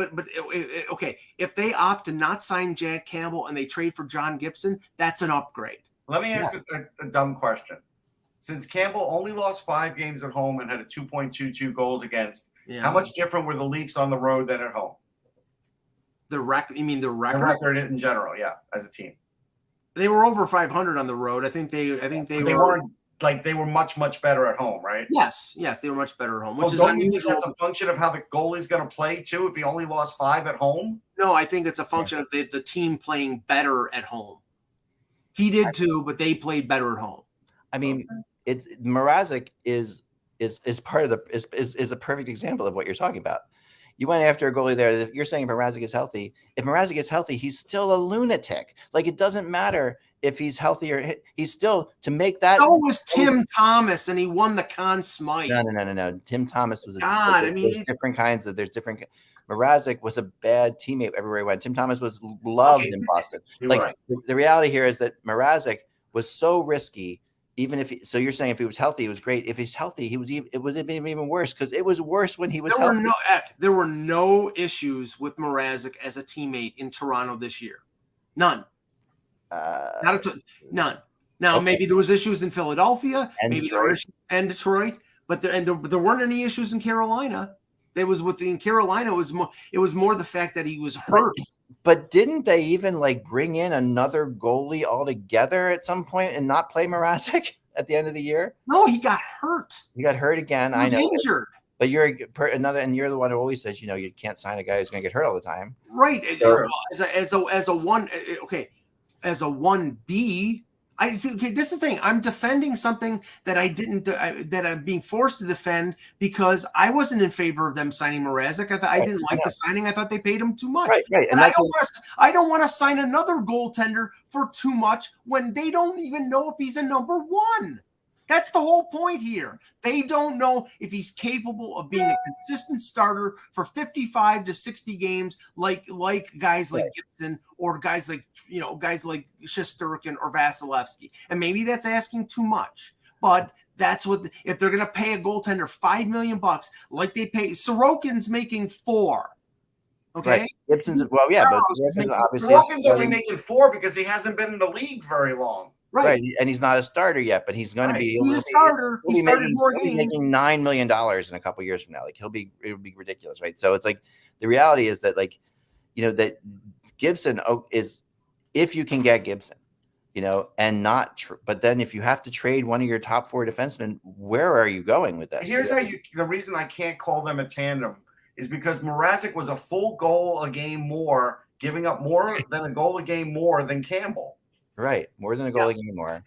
okay. If they opt to not sign Jack Campbell and they trade for John Gibson, that's an upgrade. Let me ask a dumb question. Since Campbell only lost 5 games at home and had a 2.22 goals against, how much different were the Leafs on the road than at home? The record? You mean the record? The record in general, as a team. They were over 500 on the road. I think they weren't like they were much better at home, right? Yes, they were much better at home. Which is don't you think that's a function of how the goalie's going to play too? If he only lost 5 at home? No, I think it's a function of the team playing better at home. He did too, but they played better at home. I mean. It's Mrazek is part of is a perfect example of what you're talking about. You went after a goalie there. You're saying Mrazek is healthy. If Mrazek is healthy, he's still a lunatic. Like it doesn't matter if he's healthy or he's still to make that. So was Tim Thomas, and he won the Conn Smythe. No. Tim Thomas was there's different kinds of. There's different. Mrazek was a bad teammate everywhere he went. Tim Thomas was loved in Boston. The reality here is that Mrazek was so risky. Even if you're saying if he was healthy, it was great. If he's healthy, it would have been even worse because it was worse when he was healthy. There were no issues with Mrazek as a teammate in Toronto this year. None. None. Now maybe there was issues in Philadelphia, and Detroit, but there weren't any issues in Carolina. In Carolina, it was more the fact that he was hurt. But didn't they even bring in another goalie altogether at some point and not play Mrazek at the end of the year? No, he got hurt. He got hurt again. He was injured. But you're the one who always says, you can't sign a guy who's going to get hurt all the time. Right. So, as a 1B. This is the thing. I'm defending something that that I'm being forced to defend because I wasn't in favor of them signing Mrazek. I didn't like the signing. I thought they paid him too much. Right. And I don't want to sign another goaltender for too much when they don't even know if he's a number 1. That's the whole point here. They don't know if he's capable of being a consistent starter for 55 to 60 games, like guys like Gibson or guys like Shesterkin or Vasilevsky. And maybe that's asking too much, but that's what if they're going to pay a goaltender $5 million, like they pay Sorokin's making $4. Okay, right. Gibson's but Sorokin's only making $4 because he hasn't been in the league very long. Right, and he's not a starter yet, but he's going to be. He's a starter. He started more games. He'll be making $9 million in a couple of years from now. It would be ridiculous, right? So it's the reality is that that Gibson is, if you can get Gibson, and not. But then if you have to trade one of your top 4 defensemen, where are you going with that? Here's the reason I can't call them a tandem is because Mrazek was a full goal a game more, giving up more than a goal a game more than Campbell. Right, more than a goal a game more.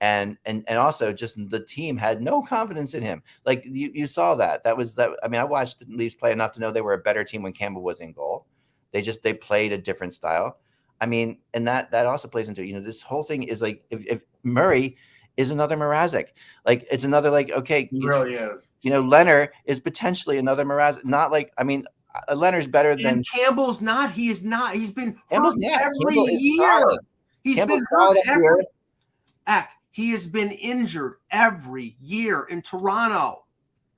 And also just the team had no confidence in him. Like you saw that. I mean, I watched the Leafs play enough to know they were a better team when Campbell was in goal. They played a different style. I mean, and that also plays into, this whole thing is like if Murray is another Mrazek, like it's another okay, he really is. Leonard is potentially another Mrazek. Not like, I mean, Leonard's better than Campbell's not. He is not. He's been hurt every Campbell year. He's Campbell's been hurt every. year. He has been injured every year in Toronto.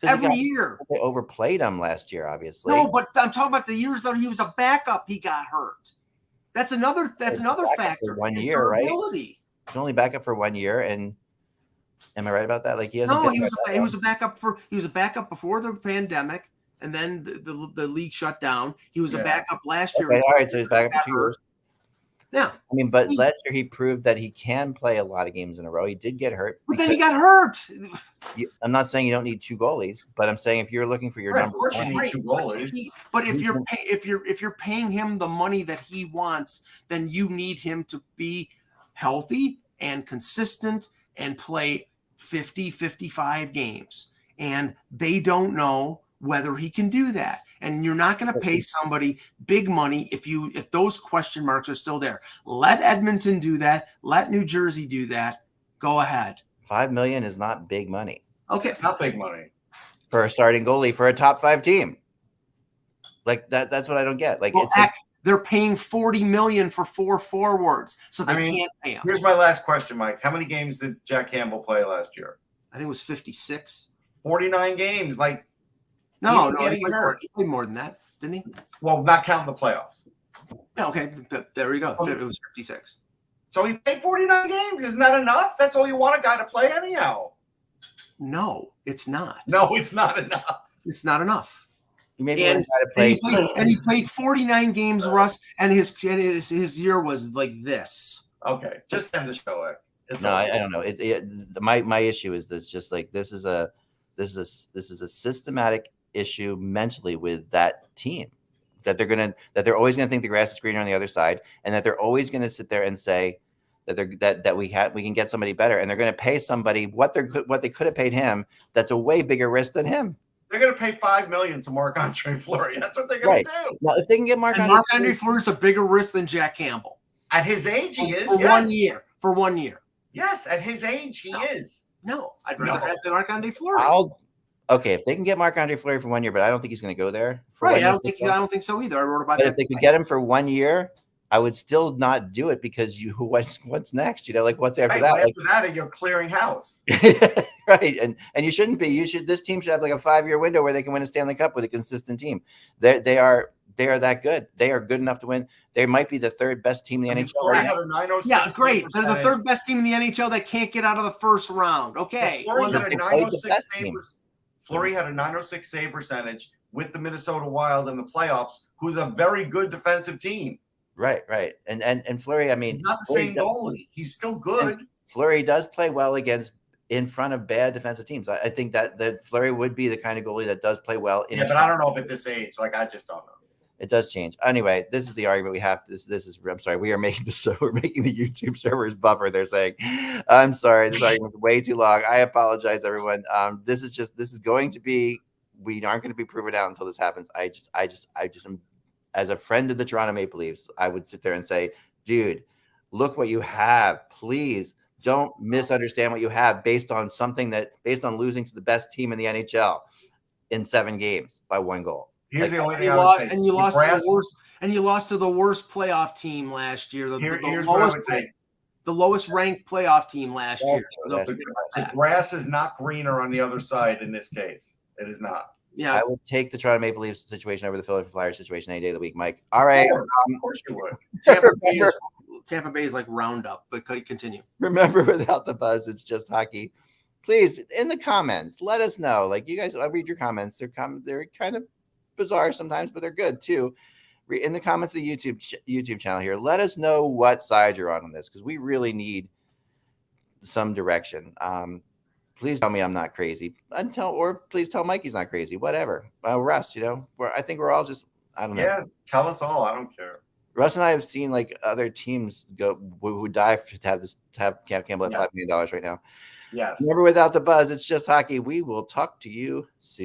Every year. They overplayed him last year, obviously. No, but I'm talking about the years that he was a backup. He got hurt. That's another factor. 1 year, right? He's only backup for 1 year, and am I right about that? Like he hasn't. No, he was a backup before the pandemic, and then the league shut down. He was a backup last year. Okay, all right, so he's backup for 2 years. Yeah. I mean, but last year he proved that he can play a lot of games in a row. He did get hurt. But then he got hurt. I'm not saying you don't need 2 goalies, but I'm saying if you're looking for your number, of course you need 2 goalies. But if you're paying him the money that he wants, then you need him to be healthy and consistent and play 50, 55 games. And they don't know whether he can do that. And you're not going to pay somebody big money if those question marks are still there. Let Edmonton do that. Let New Jersey do that. Go ahead. $5 million is not big money. Okay, it's not big money for a starting goalie for a top 5 team. Like that. That's what I don't get. Like they're paying $40 million for 4 forwards, so they can't pay him. Here's my last question, Mike. How many games did Jack Campbell play last year? I think it was 56. 49 games. Like. No, he played more than that, didn't he? Well, not counting the playoffs. Yeah, okay, there we go. It was 56. So he played 49 games. Isn't that enough? That's all you want a guy to play anyhow. No, it's not. No, it's not enough. It's not enough. And he played 49 games, Russ, and his year was like this. Okay, just end the show. I don't know. My issue is this. Just like this is a systematic issue mentally with that team that they're always going to think the grass is greener on the other side, and that they're always going to sit there and say that we can get somebody better, and they're going to pay somebody what they could have paid him. That's a way bigger risk than him. They're going to pay $5 million to Marc-Andre Fleury. That's what they're going to do. Well, if they can get Marc-Andre Fleury is a bigger risk than Jack Campbell. At his age, he is. For 1 year. For 1 year. Yes, at his age, he is. No, I'd rather have the Marc-Andre Fleury. Okay, if they can get Marc-Andre Fleury for 1 year, but I don't think he's going to go there. Right, I don't think so either. I wrote about that. But if they could get him for 1 year, I would still not do it because what's next? What's after that? After that, you're clearing house. Right, and you shouldn't be. This team should have like a 5-year window where they can win a Stanley Cup with a consistent team. They are that good. They are good enough to win. They might be the 3rd best team in the NHL right now. Yeah, great. They're the 3rd best team in the NHL that can't get out of the first round. Okay. Fleury had a 906 save percentage with the Minnesota Wild in the playoffs, who's a very good defensive team. Right. And Fleury, I mean, he's not the same goalie. He's still good. Fleury does play well in front of bad defensive teams. I think that Fleury would be the kind of goalie that does play well. But I don't know if at this age, I just don't know. It does change. Anyway, this is the argument we have. I'm sorry. We are making this. So we're making the YouTube servers buffer. They're saying, I'm sorry. This argument is way too long. I apologize, everyone. This is going to be, we aren't going to be proven out until this happens. I just am, as a friend of the Toronto Maple Leafs, I would sit there and say, dude, look what you have. Please don't misunderstand what you have based on losing to the best team in the NHL in 7 games by 1 goal. Here's the only thing I would say. And you lost to the worst playoff team last year. The lowest ranked playoff team last year. The grass is not greener on the other side in this case. It is not. Yeah, I would take the Toronto Maple Leafs situation over the Philadelphia Flyers situation any day of the week, Mike. All right. Of course you would. Tampa Bay is like Roundup, but continue. Remember, without the buzz, it's just hockey. Please, in the comments, let us know. Like, you guys, I read your comments. They're kind of bizarre sometimes, but they're good too. in the comments of the YouTube channel here. Let us know what side you're on this, because we really need some direction. Please tell me I'm not crazy, or please tell Mike he's not crazy. Whatever. Russ, I think we're all just, I don't know. Yeah, tell us all. I don't care. Russ and I have seen like other teams go who die to have Camp Campbell at $5 million right now. Yes. Never without the buzz. It's just hockey. We will talk to you soon.